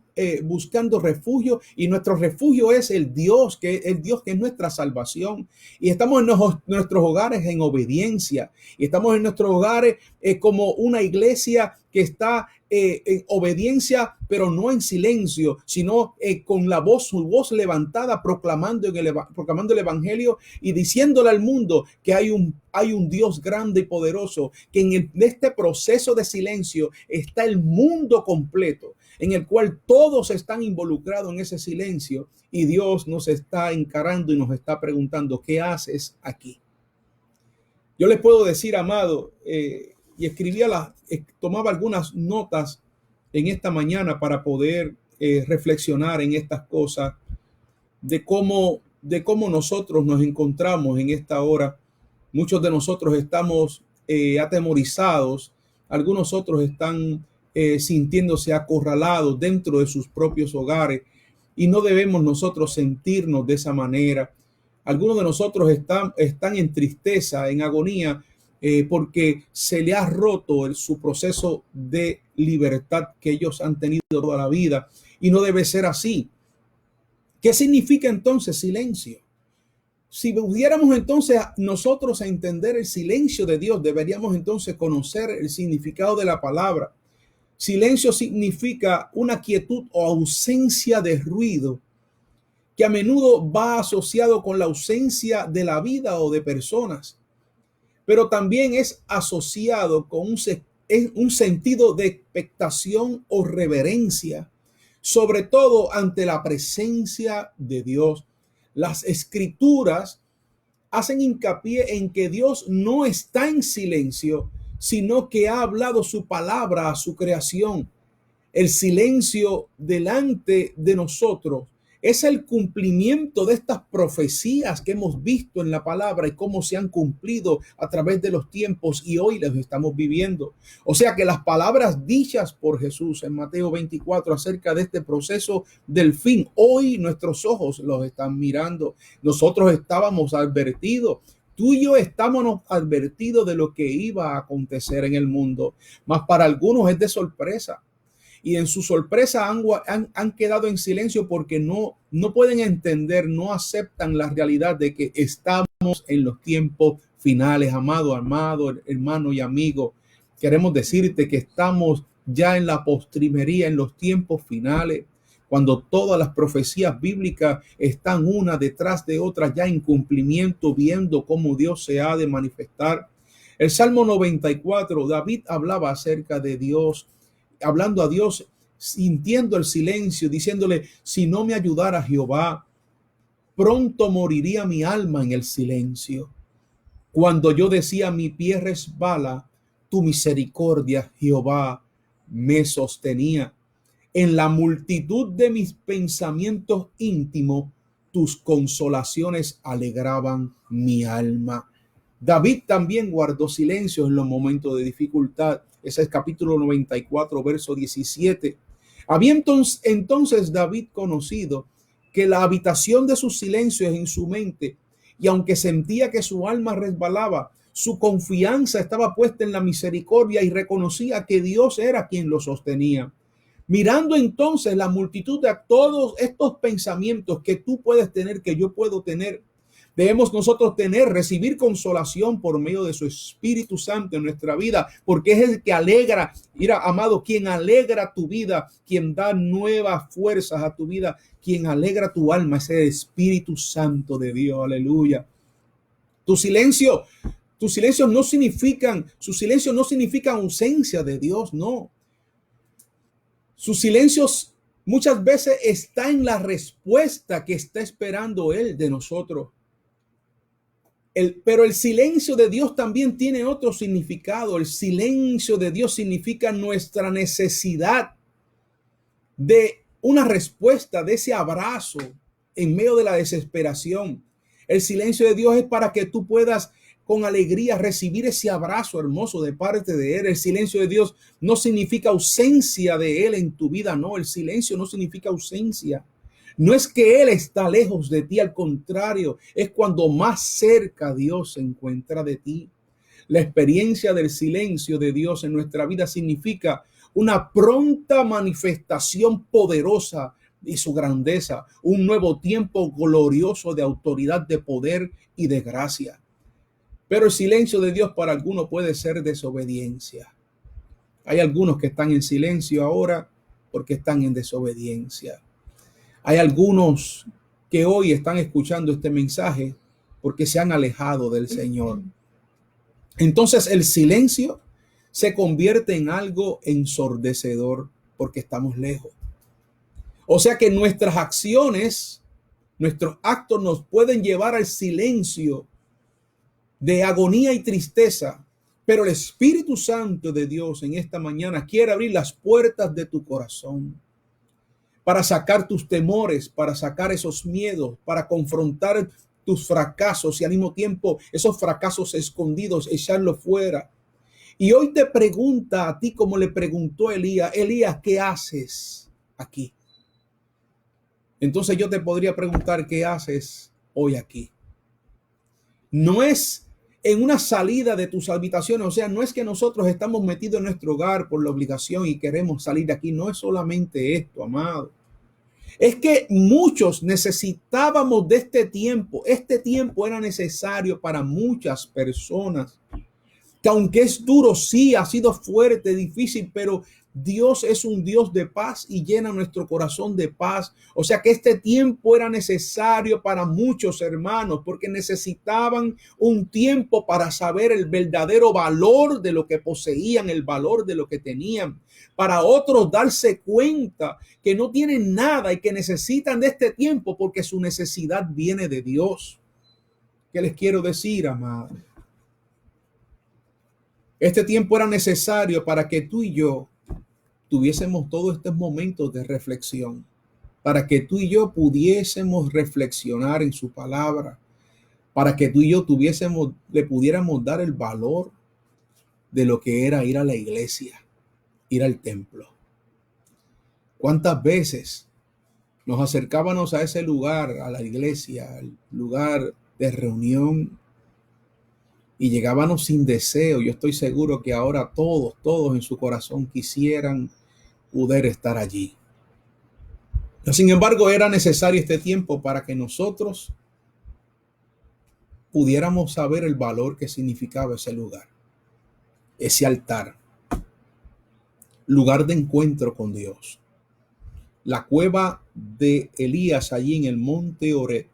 buscando refugio, y nuestro refugio es el Dios que es nuestra salvación. Y estamos en nuestros hogares en obediencia. Y estamos en nuestros hogares como una iglesia que está en obediencia, pero no en silencio, sino con su voz levantada, proclamando el evangelio y diciéndole al mundo que hay un Dios grande y poderoso, que en este proceso de silencio está el mundo completo, en el cual todos están involucrados en ese silencio, y Dios nos está encarando y nos está preguntando, ¿qué haces aquí? Yo les puedo decir, amado, y tomaba algunas notas en esta mañana para poder reflexionar en estas cosas de cómo nosotros nos encontramos en esta hora. Muchos de nosotros estamos atemorizados, algunos otros están sintiéndose acorralados dentro de sus propios hogares, y no debemos nosotros sentirnos de esa manera. Algunos de nosotros están en tristeza, en agonía, porque se le ha roto su proceso de libertad que ellos han tenido toda la vida, y no debe ser así. ¿Qué significa entonces silencio? Si pudiéramos entonces nosotros entender el silencio de Dios, deberíamos entonces conocer el significado de la palabra. Silencio significa una quietud o ausencia de ruido, que a menudo va asociado con la ausencia de la vida o de personas, pero también es asociado con un sentido de expectación o reverencia sobre todo ante la presencia de Dios. Las escrituras hacen hincapié en que Dios no está en silencio, sino que ha hablado su palabra a su creación. El silencio delante de nosotros es el cumplimiento de estas profecías que hemos visto en la palabra y cómo se han cumplido a través de los tiempos y hoy las estamos viviendo. O sea que las palabras dichas por Jesús en Mateo 24 acerca de este proceso del fin, hoy nuestros ojos los están mirando. Nosotros estábamos advertidos. Tú y yo estábamos advertidos de lo que iba a acontecer en el mundo, mas para algunos es de sorpresa. Y en su sorpresa han quedado en silencio porque no pueden entender, no aceptan la realidad de que estamos en los tiempos finales. Amado, hermano y amigo, queremos decirte que estamos ya en la postrimería, en los tiempos finales, cuando todas las profecías bíblicas están una detrás de otra ya en cumplimiento, viendo cómo Dios se ha de manifestar. El Salmo 94, David hablaba acerca de Dios, hablando a Dios, sintiendo el silencio, diciéndole: si no me ayudara Jehová, pronto moriría mi alma en el silencio. Cuando yo decía mi pie resbala, tu misericordia, Jehová, me sostenía. En la multitud de mis pensamientos íntimos, tus consolaciones alegraban mi alma. David también guardó silencio en los momentos de dificultad. Ese es capítulo 94, verso 17. Había entonces David conocido que la habitación de sus silencios en su mente, y aunque sentía que su alma resbalaba, su confianza estaba puesta en la misericordia y reconocía que Dios era quien lo sostenía. Mirando entonces la multitud de todos estos pensamientos que tú puedes tener, que yo puedo tener, debemos nosotros recibir consolación por medio de su Espíritu Santo en nuestra vida, porque es el que alegra. Mira, amado, quien alegra tu vida, quien da nuevas fuerzas a tu vida, quien alegra tu alma, es el Espíritu Santo de Dios. Aleluya. Su silencio no significa ausencia de Dios, no. Sus silencios muchas veces está en la respuesta que está esperando Él de nosotros. Pero el silencio de Dios también tiene otro significado. El silencio de Dios significa nuestra necesidad de una respuesta, de ese abrazo en medio de la desesperación. El silencio de Dios es para que tú puedas con alegría recibir ese abrazo hermoso de parte de Él. El silencio de Dios no significa ausencia de Él en tu vida, no. El silencio no significa ausencia. No es que Él está lejos de ti, al contrario, es cuando más cerca Dios se encuentra de ti. La experiencia del silencio de Dios en nuestra vida significa una pronta manifestación poderosa de su grandeza, un nuevo tiempo glorioso de autoridad, de poder y de gracia. Pero el silencio de Dios para algunos puede ser desobediencia. Hay algunos que están en silencio ahora porque están en desobediencia. Hay algunos que hoy están escuchando este mensaje porque se han alejado del Señor. Entonces el silencio se convierte en algo ensordecedor porque estamos lejos. O sea que nuestras acciones, nuestros actos nos pueden llevar al silencio de agonía y tristeza, pero el Espíritu Santo de Dios en esta mañana quiere abrir las puertas de tu corazón para sacar tus temores, para sacar esos miedos, para confrontar tus fracasos y al mismo tiempo esos fracasos escondidos, echarlos fuera. Y hoy te pregunta a ti como le preguntó Elías: Elías, ¿qué haces aquí? Entonces yo te podría preguntar: ¿qué haces hoy aquí? No es en una salida de tus habitaciones, o sea, no es que nosotros estamos metidos en nuestro hogar por la obligación y queremos salir de aquí. No es solamente esto, amado. Es que muchos necesitábamos de este tiempo. Este tiempo era necesario para muchas personas. que aunque es duro, sí, ha sido fuerte, difícil, pero Dios es un Dios de paz y llena nuestro corazón de paz. O sea que este tiempo era necesario para muchos hermanos porque necesitaban un tiempo para saber el verdadero valor de lo que poseían, el valor de lo que tenían. Para otros darse cuenta que no tienen nada y que necesitan de este tiempo porque su necesidad viene de Dios. ¿Qué les quiero decir, amados? Este tiempo era necesario para que tú y yo tuviésemos todos estos momentos de reflexión, para que tú y yo pudiésemos reflexionar en su palabra, para que tú y yo le pudiéramos dar el valor de lo que era ir a la iglesia, ir al templo. ¿Cuántas veces nos acercábamos a ese lugar, a la iglesia, al lugar de reunión, y llegábamos sin deseo? Yo estoy seguro que ahora todos en su corazón quisieran poder estar allí. Sin embargo, era necesario este tiempo para que nosotros pudiéramos saber el valor que significaba ese lugar, ese altar, lugar de encuentro con Dios. La cueva de Elías allí en el monte Horeb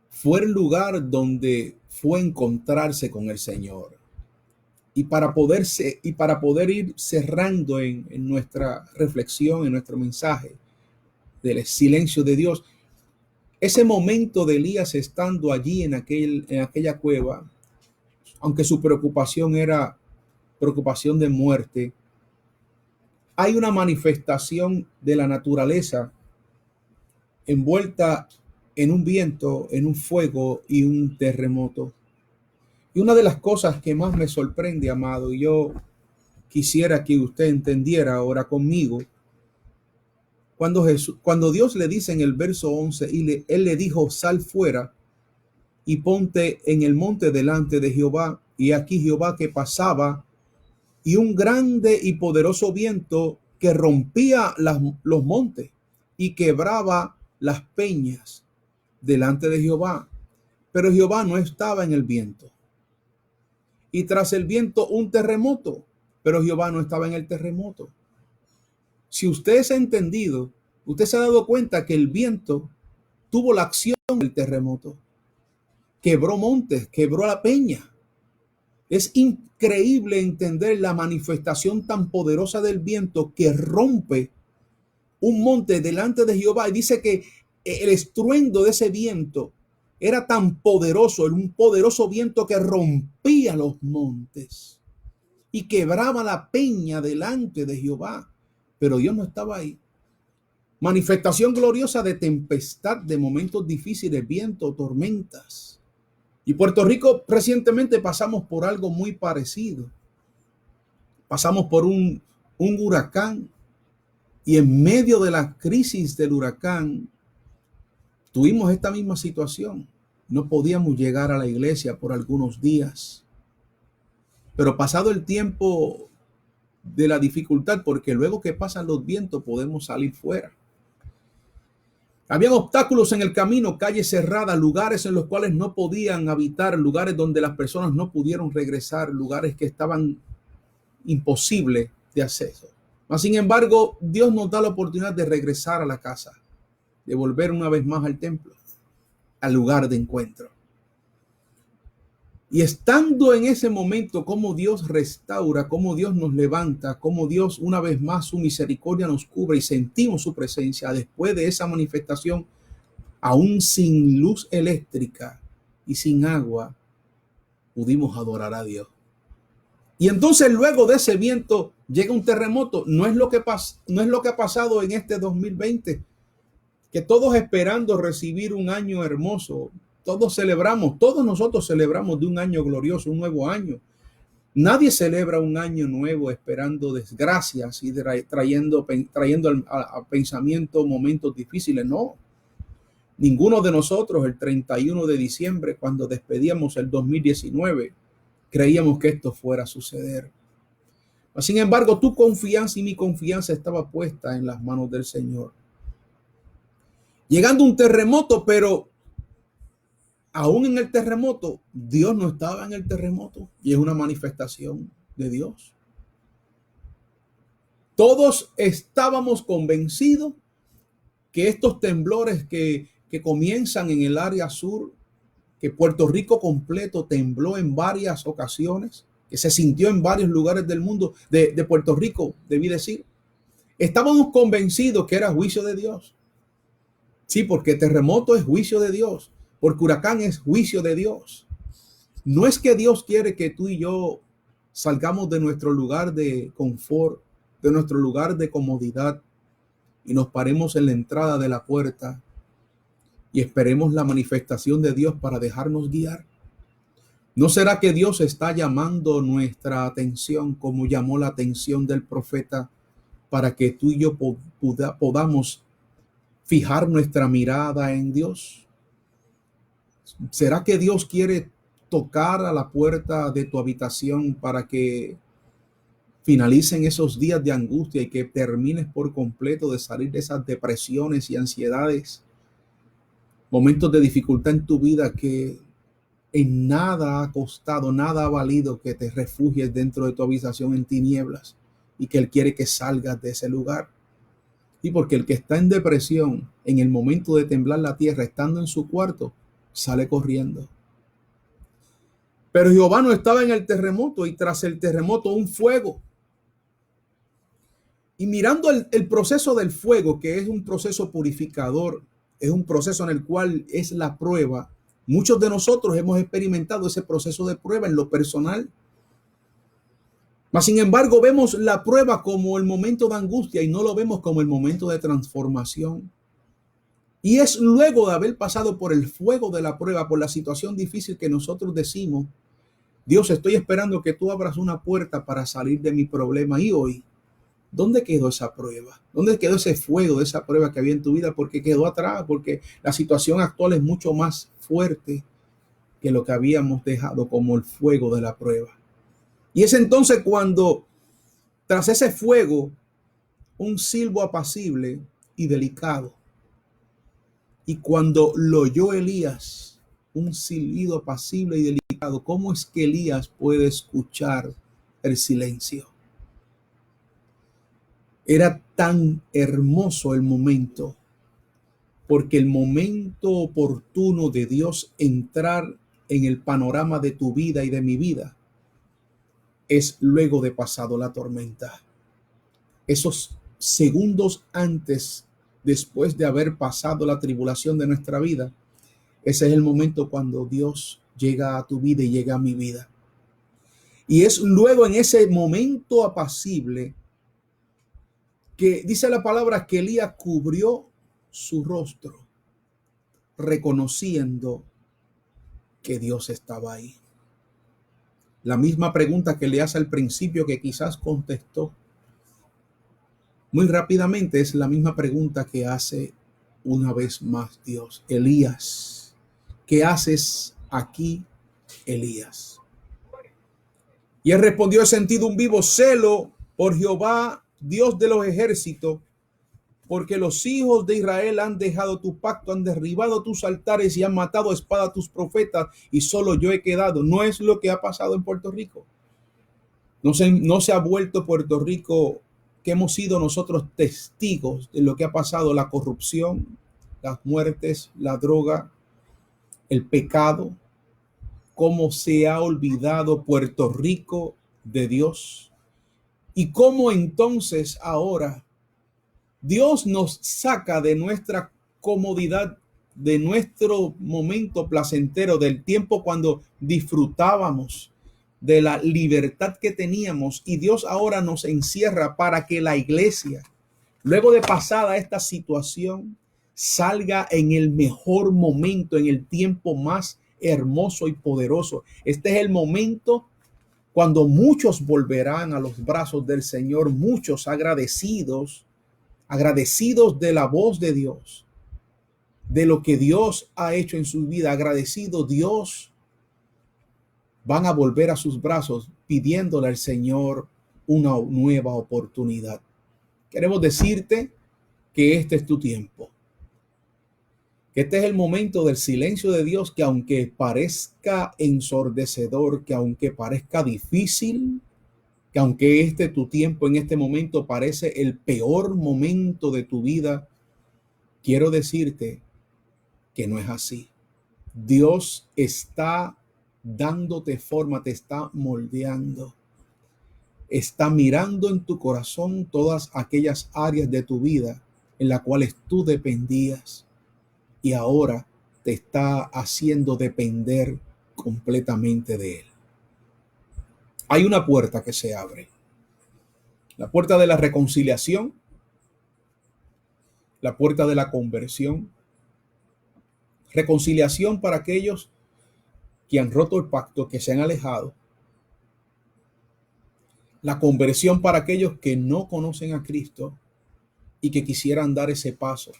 fue el lugar donde fue a encontrarse con el Señor. Y para poder ir cerrando en nuestra reflexión, en nuestro mensaje del silencio de Dios, ese momento de Elías estando allí en aquella cueva, aunque su preocupación era preocupación de muerte, hay una manifestación de la naturaleza envuelta en un viento, en un fuego y un terremoto. Y una de las cosas que más me sorprende, amado, y yo quisiera que usted entendiera ahora conmigo, cuando Dios le dice en el verso 11, él le dijo, sal fuera y ponte en el monte delante de Jehová. Y aquí Jehová que pasaba, y un grande y poderoso viento que rompía los montes y quebraba las peñas delante de Jehová. Pero Jehová no estaba en el viento. Y tras el viento un terremoto, pero Jehová no estaba en el terremoto. Si usted se ha entendido, usted se ha dado cuenta que el viento tuvo la acción del terremoto. Quebró montes, quebró la peña. Es increíble entender la manifestación tan poderosa del viento que rompe un monte delante de Jehová. Y dice que el estruendo de ese viento era tan poderoso, era un poderoso viento que rompía los montes y quebraba la peña delante de Jehová. Pero Dios no estaba ahí. Manifestación gloriosa de tempestad, de momentos difíciles, viento, tormentas. Y Puerto Rico recientemente pasamos por algo muy parecido. Pasamos por un huracán y en medio de la crisis del huracán tuvimos esta misma situación. No podíamos llegar a la iglesia por algunos días. Pero pasado el tiempo de la dificultad, porque luego que pasan los vientos podemos salir fuera. Habían obstáculos en el camino, calles cerradas, lugares en los cuales no podían habitar, lugares donde las personas no pudieron regresar, lugares que estaban imposibles de acceso. Mas, sin embargo, Dios nos da la oportunidad de regresar a la casa, de volver una vez más al templo, al lugar de encuentro. Y estando en ese momento, cómo Dios restaura, cómo Dios nos levanta, cómo Dios una vez más su misericordia nos cubre y sentimos su presencia después de esa manifestación, aún sin luz eléctrica y sin agua, pudimos adorar a Dios. Y entonces luego de ese viento llega un terremoto. No es lo que ha pasado en este 2020, que todos esperando recibir un año hermoso. Todos nosotros celebramos de un año glorioso, un nuevo año. Nadie celebra un año nuevo esperando desgracias y trayendo al pensamiento momentos difíciles. No. Ninguno de nosotros el 31 de diciembre, cuando despedíamos el 2019, creíamos que esto fuera a suceder. Sin embargo, tu confianza y mi confianza estaba puesta en las manos del Señor. Llegando un terremoto, pero aún en el terremoto, Dios no estaba en el terremoto y es una manifestación de Dios. Todos estábamos convencidos que estos temblores que comienzan en el área sur, que Puerto Rico completo tembló en varias ocasiones, que se sintió en varios lugares del mundo, de Puerto Rico, debí decir, estábamos convencidos que era juicio de Dios. Sí, porque terremoto es juicio de Dios, porque huracán es juicio de Dios. No es que Dios quiere que tú y yo salgamos de nuestro lugar de confort, de nuestro lugar de comodidad y nos paremos en la entrada de la puerta y esperemos la manifestación de Dios para dejarnos guiar. ¿No será que Dios está llamando nuestra atención como llamó la atención del profeta para que tú y yo podamos fijar nuestra mirada en Dios? ¿Será que Dios quiere tocar a la puerta de tu habitación para que finalicen esos días de angustia y que termines por completo de salir de esas depresiones y ansiedades, momentos de dificultad en tu vida que en nada ha costado, nada ha valido que te refugies dentro de tu habitación en tinieblas y que Él quiere que salgas de ese lugar? Y porque el que está en depresión en el momento de temblar la tierra, estando en su cuarto, sale corriendo. Pero Jehová no estaba en el terremoto y tras el terremoto un fuego. Y mirando el proceso del fuego, que es un proceso purificador, es un proceso en el cual es la prueba. Muchos de nosotros hemos experimentado ese proceso de prueba en lo personal. Mas, sin embargo, vemos la prueba como el momento de angustia y no lo vemos como el momento de transformación. Y es luego de haber pasado por el fuego de la prueba, por la situación difícil, que nosotros decimos: Dios, estoy esperando que tú abras una puerta para salir de mi problema. Y hoy, ¿dónde quedó esa prueba? ¿Dónde quedó ese fuego de esa prueba que había en tu vida? Porque quedó atrás, porque la situación actual es mucho más fuerte que lo que habíamos dejado como el fuego de la prueba. Y es entonces cuando, tras ese fuego, un silbo apacible y delicado. Y cuando lo oyó Elías, un silbido apacible y delicado. ¿Cómo es que Elías puede escuchar el silencio? Era tan hermoso el momento, porque el momento oportuno de Dios entrar en el panorama de tu vida y de mi vida es luego de pasado la tormenta. Esos segundos antes, después de haber pasado la tribulación de nuestra vida, ese es el momento cuando Dios llega a tu vida y llega a mi vida. Y es luego en ese momento apacible que dice la palabra que Elías cubrió su rostro, reconociendo que Dios estaba ahí. La misma pregunta que le hace al principio, que quizás contestó muy rápidamente, es la misma pregunta que hace una vez más Dios. Elías, ¿qué haces aquí, Elías? Y él respondió: he sentido un vivo celo por Jehová, Dios de los ejércitos, porque los hijos de Israel han dejado tu pacto, han derribado tus altares y han matado a espada a tus profetas, y solo yo he quedado. No es lo que ha pasado en Puerto Rico. No se ha vuelto Puerto Rico, que hemos sido nosotros testigos de lo que ha pasado: la corrupción, las muertes, la droga, el pecado. Cómo se ha olvidado Puerto Rico de Dios. Y cómo entonces ahora Dios nos saca de nuestra comodidad, de nuestro momento placentero, del tiempo cuando disfrutábamos de la libertad que teníamos, y Dios ahora nos encierra para que la iglesia, luego de pasada esta situación, salga en el mejor momento, en el tiempo más hermoso y poderoso. Este es el momento cuando muchos volverán a los brazos del Señor, muchos agradecidos de la voz de Dios, de lo que Dios ha hecho en su vida, agradecido Dios, van a volver a sus brazos pidiéndole al Señor una nueva oportunidad. Queremos decirte que este es tu tiempo. Que este es el momento del silencio de Dios, que aunque parezca ensordecedor, que aunque parezca difícil, que aunque tu tiempo en este momento parece el peor momento de tu vida, quiero decirte que no es así. Dios está dándote forma, te está moldeando. Está mirando en tu corazón todas aquellas áreas de tu vida en las cuales tú dependías y ahora te está haciendo depender completamente de Él. Hay una puerta que se abre. La puerta de la reconciliación, la puerta de la conversión. Reconciliación para aquellos que han roto el pacto, que se han alejado. La conversión para aquellos que no conocen a Cristo y que quisieran dar ese paso.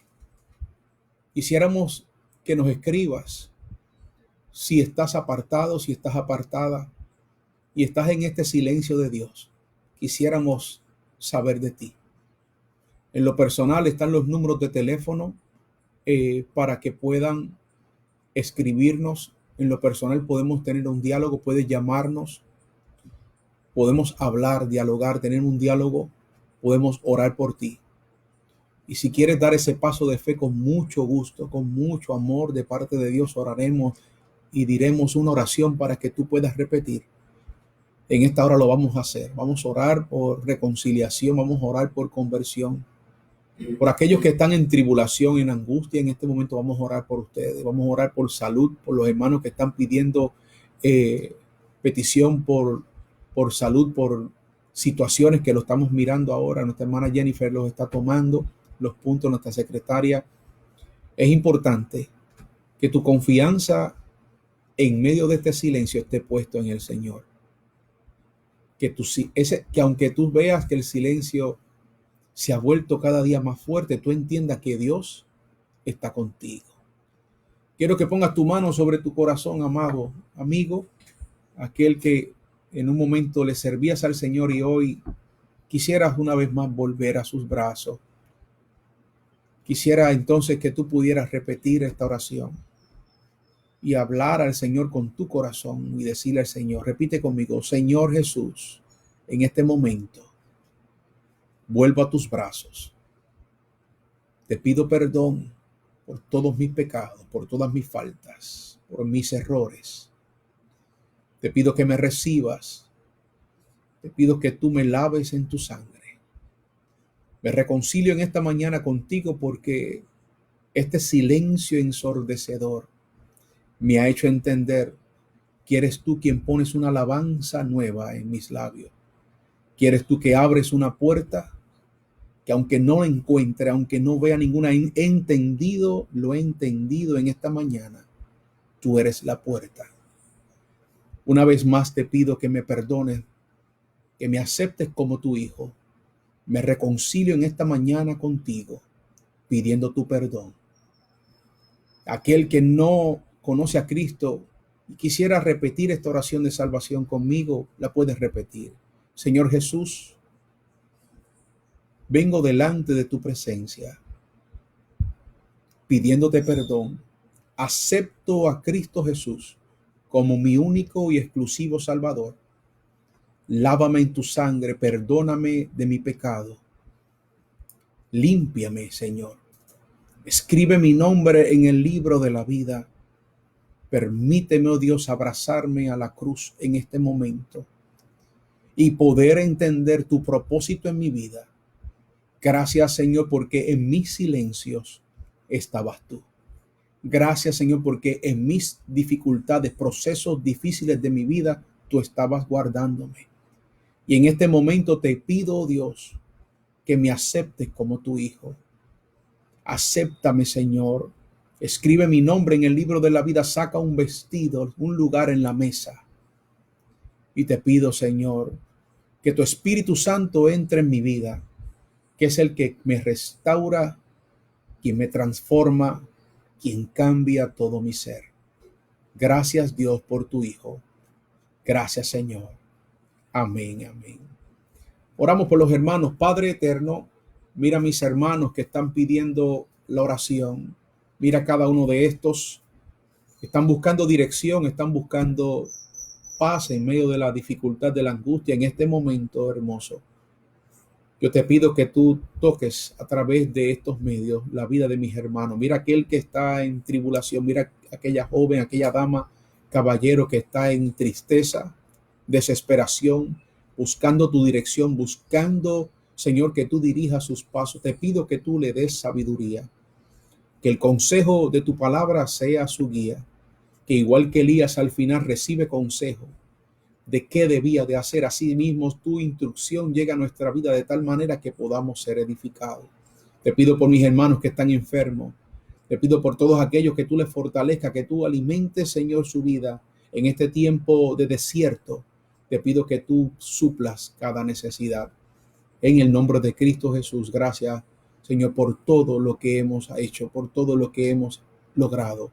Quisiéramos que nos escribas si estás apartado, si estás apartada y estás en este silencio de Dios. Quisiéramos saber de ti. En lo personal están los números de teléfono para que puedan escribirnos. En lo personal podemos tener un diálogo, puedes llamarnos, podemos hablar, dialogar, tener un diálogo, podemos orar por ti. Y si quieres dar ese paso de fe, con mucho gusto, con mucho amor de parte de Dios, oraremos y diremos una oración para que tú puedas repetir. En esta hora lo vamos a hacer. Vamos a orar por reconciliación, vamos a orar por conversión. Por aquellos que están en tribulación, en angustia, en este momento vamos a orar por ustedes. Vamos a orar por salud, por los hermanos que están pidiendo petición por salud, por situaciones que lo estamos mirando ahora. Nuestra hermana Jennifer los está tomando los puntos, nuestra secretaria. Es importante que tu confianza en medio de este silencio esté puesto en el Señor. Que aunque tú veas que el silencio se ha vuelto cada día más fuerte, tú entiendas que Dios está contigo. Quiero que pongas tu mano sobre tu corazón, amado amigo, aquel que en un momento le servías al Señor y hoy quisieras una vez más volver a sus brazos. Quisiera entonces que tú pudieras repetir esta oración y hablar al Señor con tu corazón y decirle al Señor, repite conmigo: Señor Jesús, en este momento vuelvo a tus brazos. Te pido perdón por todos mis pecados, por todas mis faltas, por mis errores. Te pido que me recibas. Te pido que tú me laves en tu sangre. Me reconcilio en esta mañana contigo porque este silencio ensordecedor me ha hecho entender que eres tú quien pones una alabanza nueva en mis labios. Que eres tú que abres una puerta que aunque no encuentre, aunque no vea ninguna, lo he entendido en esta mañana. Tú eres la puerta. Una vez más te pido que me perdones, que me aceptes como tu hijo. Me reconcilio en esta mañana contigo, pidiendo tu perdón. Aquel que no conoce a Cristo y quisiera repetir esta oración de salvación conmigo, la puedes repetir. Señor Jesús, vengo delante de tu presencia, pidiéndote perdón. Acepto a Cristo Jesús como mi único y exclusivo Salvador. Lávame en tu sangre, perdóname de mi pecado. Límpiame, Señor. Escribe mi nombre en el libro de la vida. Permíteme, oh Dios, abrazarme a la cruz en este momento y poder entender tu propósito en mi vida. Gracias, Señor, porque en mis silencios estabas tú. Gracias, Señor, porque en mis dificultades, procesos difíciles de mi vida, tú estabas guardándome. Y en este momento te pido, oh Dios, que me aceptes como tu hijo. Acéptame, Señor. Escribe mi nombre en el libro de la vida. Saca un vestido, un lugar en la mesa. Y te pido, Señor, que tu Espíritu Santo entre en mi vida, que es el que me restaura, quien me transforma, quien cambia todo mi ser. Gracias, Dios, por tu Hijo. Gracias, Señor. Amén, amén. Oramos por los hermanos. Padre eterno, mira a mis hermanos que están pidiendo la oración. Mira a cada uno de estos. Están buscando dirección, están buscando paz en medio de la dificultad, de la angustia en este momento hermoso. Yo te pido que tú toques a través de estos medios la vida de mis hermanos. Mira aquel que está en tribulación, mira aquella joven, aquella dama, caballero que está en tristeza, desesperación, buscando tu dirección, buscando, Señor, que tú dirijas sus pasos. Te pido que tú le des sabiduría, que el consejo de tu palabra sea su guía, que igual que Elías al final recibe consejo de qué debía de hacer, así mismo tu instrucción llega a nuestra vida de tal manera que podamos ser edificados. Te pido por mis hermanos que están enfermos, te pido por todos aquellos que tú les fortalezcas, que tú alimentes, Señor, su vida en este tiempo de desierto. Te pido que tú suplas cada necesidad. En el nombre de Cristo Jesús, gracias, Señor, por todo lo que hemos hecho, por todo lo que hemos logrado.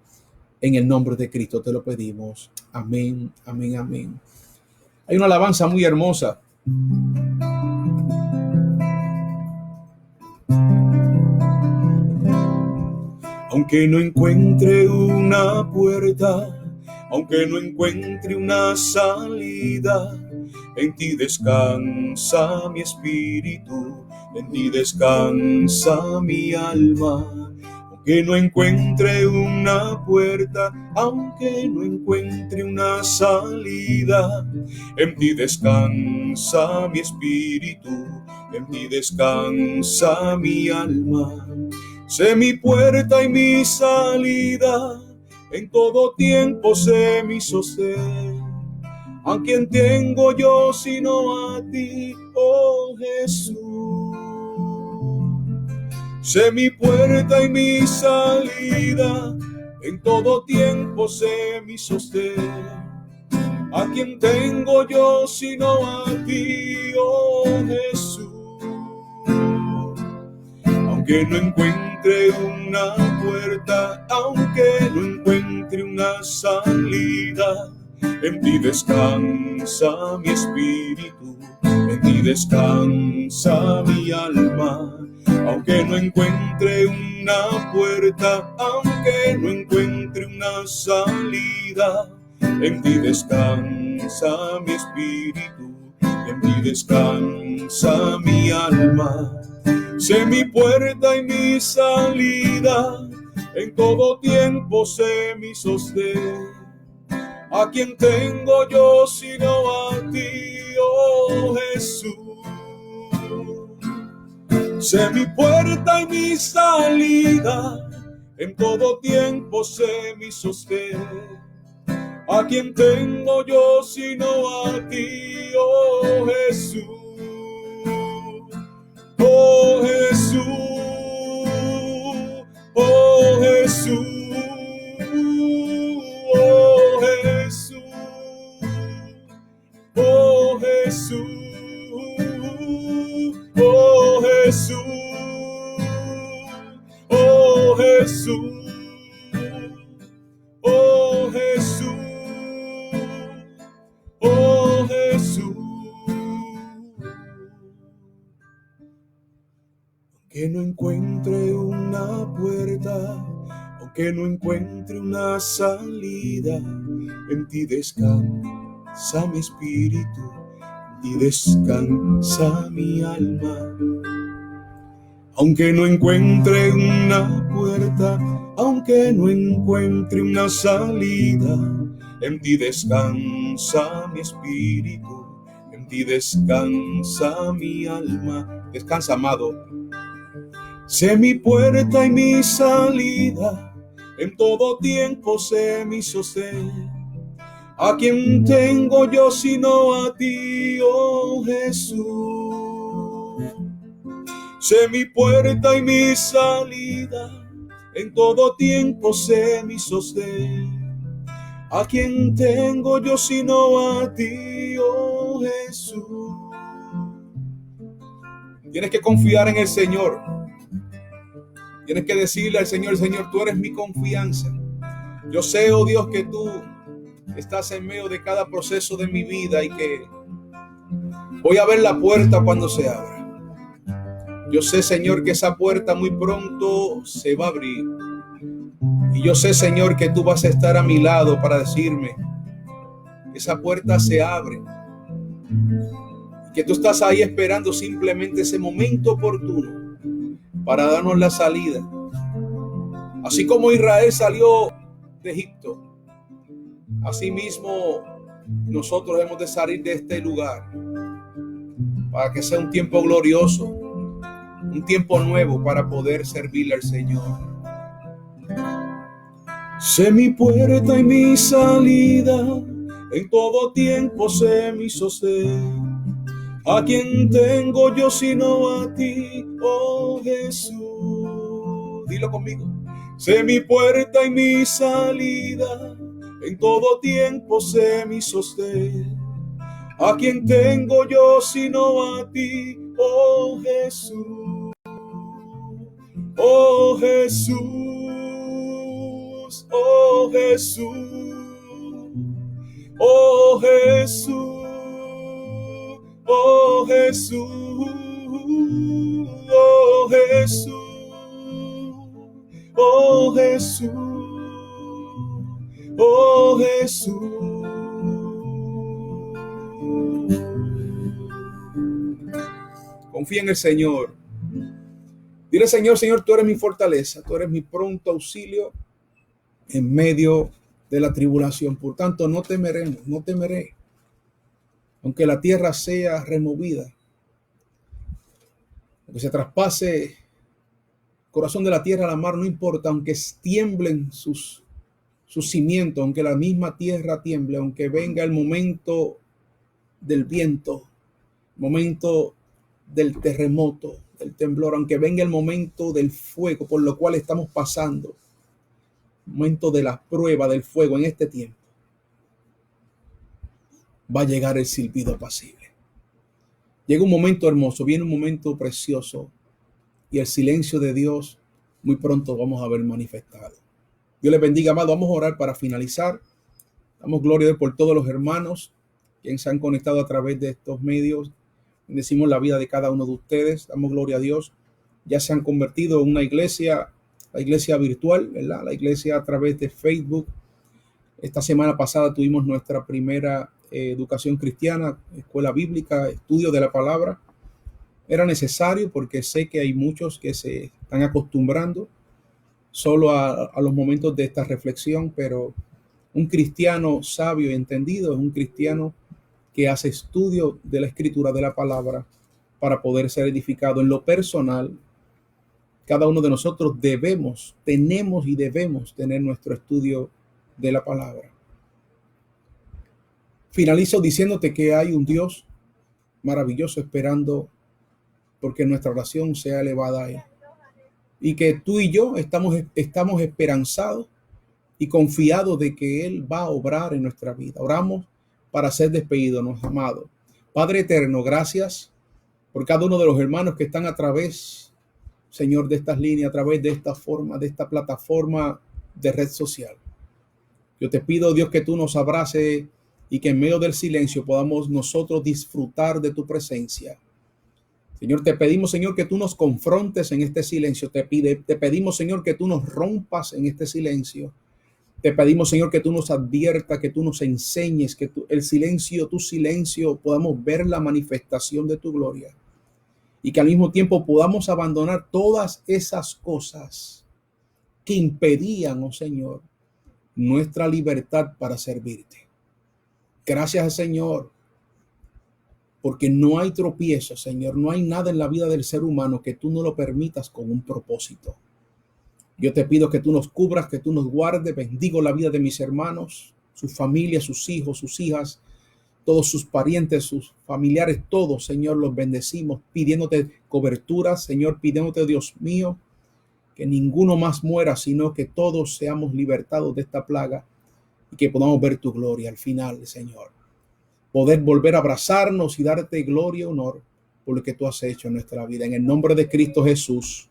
En el nombre de Cristo te lo pedimos. Amén, amén, amén. Hay una alabanza muy hermosa. Aunque no encuentre una puerta, aunque no encuentre una salida, en ti descansa mi espíritu, en ti descansa mi alma. Aunque no encuentre una puerta, aunque no encuentre una salida, en ti descansa mi espíritu, en ti descansa mi alma. Sé mi puerta y mi salida, en todo tiempo sé mi sostén. ¿A quién tengo yo sino a ti, oh Jesús? Sé mi puerta y mi salida, en todo tiempo sé mi sostén. ¿A quién tengo yo sino a ti, oh Jesús? Aunque no encuentre una puerta, aunque no encuentre una salida, en ti descansa mi espíritu, en ti descansa mi alma. Aunque no encuentre una puerta, aunque no encuentre una salida, en ti descansa mi espíritu, en ti descansa mi alma. Sé mi puerta y mi salida, en todo tiempo sé mi sostén. ¿A quién tengo yo sino a ti, oh Jesús? Sé mi puerta y mi salida, en todo tiempo sé mi sostén. ¿A quién tengo yo sino a ti, oh Jesús? Oh Jesús, oh Jesús, oh Jesús, oh Jesús, oh Jesús, oh Jesús, oh Jesús, oh Jesús. Aunque no encuentre una puerta, aunque no encuentre una salida, en ti descansa mi espíritu, en ti descansa mi alma. Aunque no encuentre una puerta, aunque no encuentre una salida, en ti descansa mi espíritu, en ti descansa mi alma. Descansa, amado. Sé mi puerta y mi salida, en todo tiempo sé mi sostén. ¿A quién tengo yo sino a ti, oh Jesús? Sé mi puerta y mi salida, en todo tiempo sé mi sostén. ¿A quién tengo yo sino a ti, oh Jesús? Tienes que confiar en el Señor. Tienes que decirle al Señor, Señor, tú eres mi confianza. Yo sé, oh Dios, que tú estás en medio de cada proceso de mi vida y que voy a ver la puerta cuando se abra. Yo sé, Señor, que esa puerta muy pronto se va a abrir. Y yo sé, Señor, que tú vas a estar a mi lado para decirme, esa puerta se abre, que tú estás ahí esperando simplemente ese momento oportuno para darnos la salida. Así como Israel salió de Egipto, así mismo nosotros hemos de salir de este lugar para que sea un tiempo glorioso, un tiempo nuevo para poder servirle al Señor. Sé mi puerta y mi salida, en todo tiempo sé mi sostén. ¿A quién tengo yo sino a ti, oh Jesús? Dilo conmigo. Sé mi puerta y mi salida, en todo tiempo sé mi sostén. ¿A quién tengo yo sino a ti, oh Jesús? Oh Jesús, oh Jesús, oh Jesús, oh Jesús, oh Jesús, oh Jesús, oh Jesús. Confía en el Señor. Dile, Señor, Señor, tú eres mi fortaleza, tú eres mi pronto auxilio en medio de la tribulación. Por tanto, no temeremos, no temeré. Aunque la tierra sea removida, aunque se traspase el corazón de la tierra a la mar, no importa, aunque tiemblen sus cimientos, aunque la misma tierra tiemble, aunque venga el momento del viento, momento del terremoto, del temblor, aunque venga el momento del fuego por lo cual estamos pasando, momento de la prueba del fuego en este tiempo, va a llegar el silbido apacible. Llega un momento hermoso, viene un momento precioso y el silencio de Dios muy pronto vamos a ver manifestado. Dios les bendiga, amado. Vamos a orar para finalizar. Damos gloria a Dios por todos los hermanos que se han conectado a través de estos medios. Bendecimos la vida de cada uno de ustedes. Damos gloria a Dios. Ya se han convertido en una iglesia, la iglesia virtual, ¿verdad? La iglesia a través de Facebook. Esta semana pasada tuvimos nuestra primera educación cristiana, escuela bíblica, estudio de la palabra. Era necesario porque sé que hay muchos que se están acostumbrando solo a los momentos de esta reflexión, pero un cristiano sabio y entendido es un cristiano que hace estudio de la escritura, de la palabra, para poder ser edificado. En lo personal, cada uno de nosotros tenemos y debemos tener nuestro estudio de la palabra. Finalizo diciéndote que hay un Dios maravilloso esperando porque nuestra oración sea elevada a Él. Y que tú y yo estamos esperanzados y confiados de que Él va a obrar en nuestra vida. Oramos para ser despedidos, nos amados. Padre eterno, gracias por cada uno de los hermanos que están a través, Señor, de estas líneas, a través de esta forma, de esta plataforma de red social. Yo te pido, Dios, que tú nos abraces y que en medio del silencio podamos nosotros disfrutar de tu presencia. Señor, te pedimos, Señor, que tú nos confrontes en este silencio. Te pedimos, Señor, que tú nos rompas en este silencio. Te pedimos, Señor, que tú nos adviertas, que tú nos enseñes, que tu silencio, podamos ver la manifestación de tu gloria. Y que al mismo tiempo podamos abandonar todas esas cosas que impedían, oh Señor, nuestra libertad para servirte. Gracias, Señor, porque no hay tropiezo, Señor. No hay nada en la vida del ser humano que tú no lo permitas con un propósito. Yo te pido que tú nos cubras, que tú nos guardes. Bendigo la vida de mis hermanos, sus familias, sus hijos, sus hijas, todos sus parientes, sus familiares, todos, Señor, los bendecimos, pidiéndote cobertura, Señor, pidiéndote, Dios mío, que ninguno más muera, sino que todos seamos libertados de esta plaga y que podamos ver tu gloria al final, Señor. Poder volver a abrazarnos y darte gloria y honor por lo que tú has hecho en nuestra vida. En el nombre de Cristo Jesús,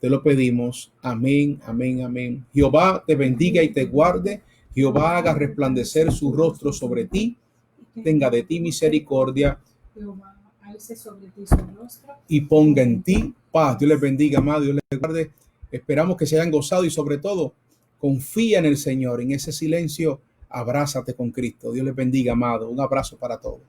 te lo pedimos. Amén, amén, amén. Jehová te bendiga y te guarde. Jehová haga resplandecer su rostro sobre ti. Tenga de ti misericordia. Jehová alce sobre ti su rostro y ponga en ti paz. Dios les bendiga, amado. Dios les guarde. Esperamos que se hayan gozado y sobre todo confía en el Señor. En ese silencio, abrázate con Cristo. Dios les bendiga, amado. Un abrazo para todos.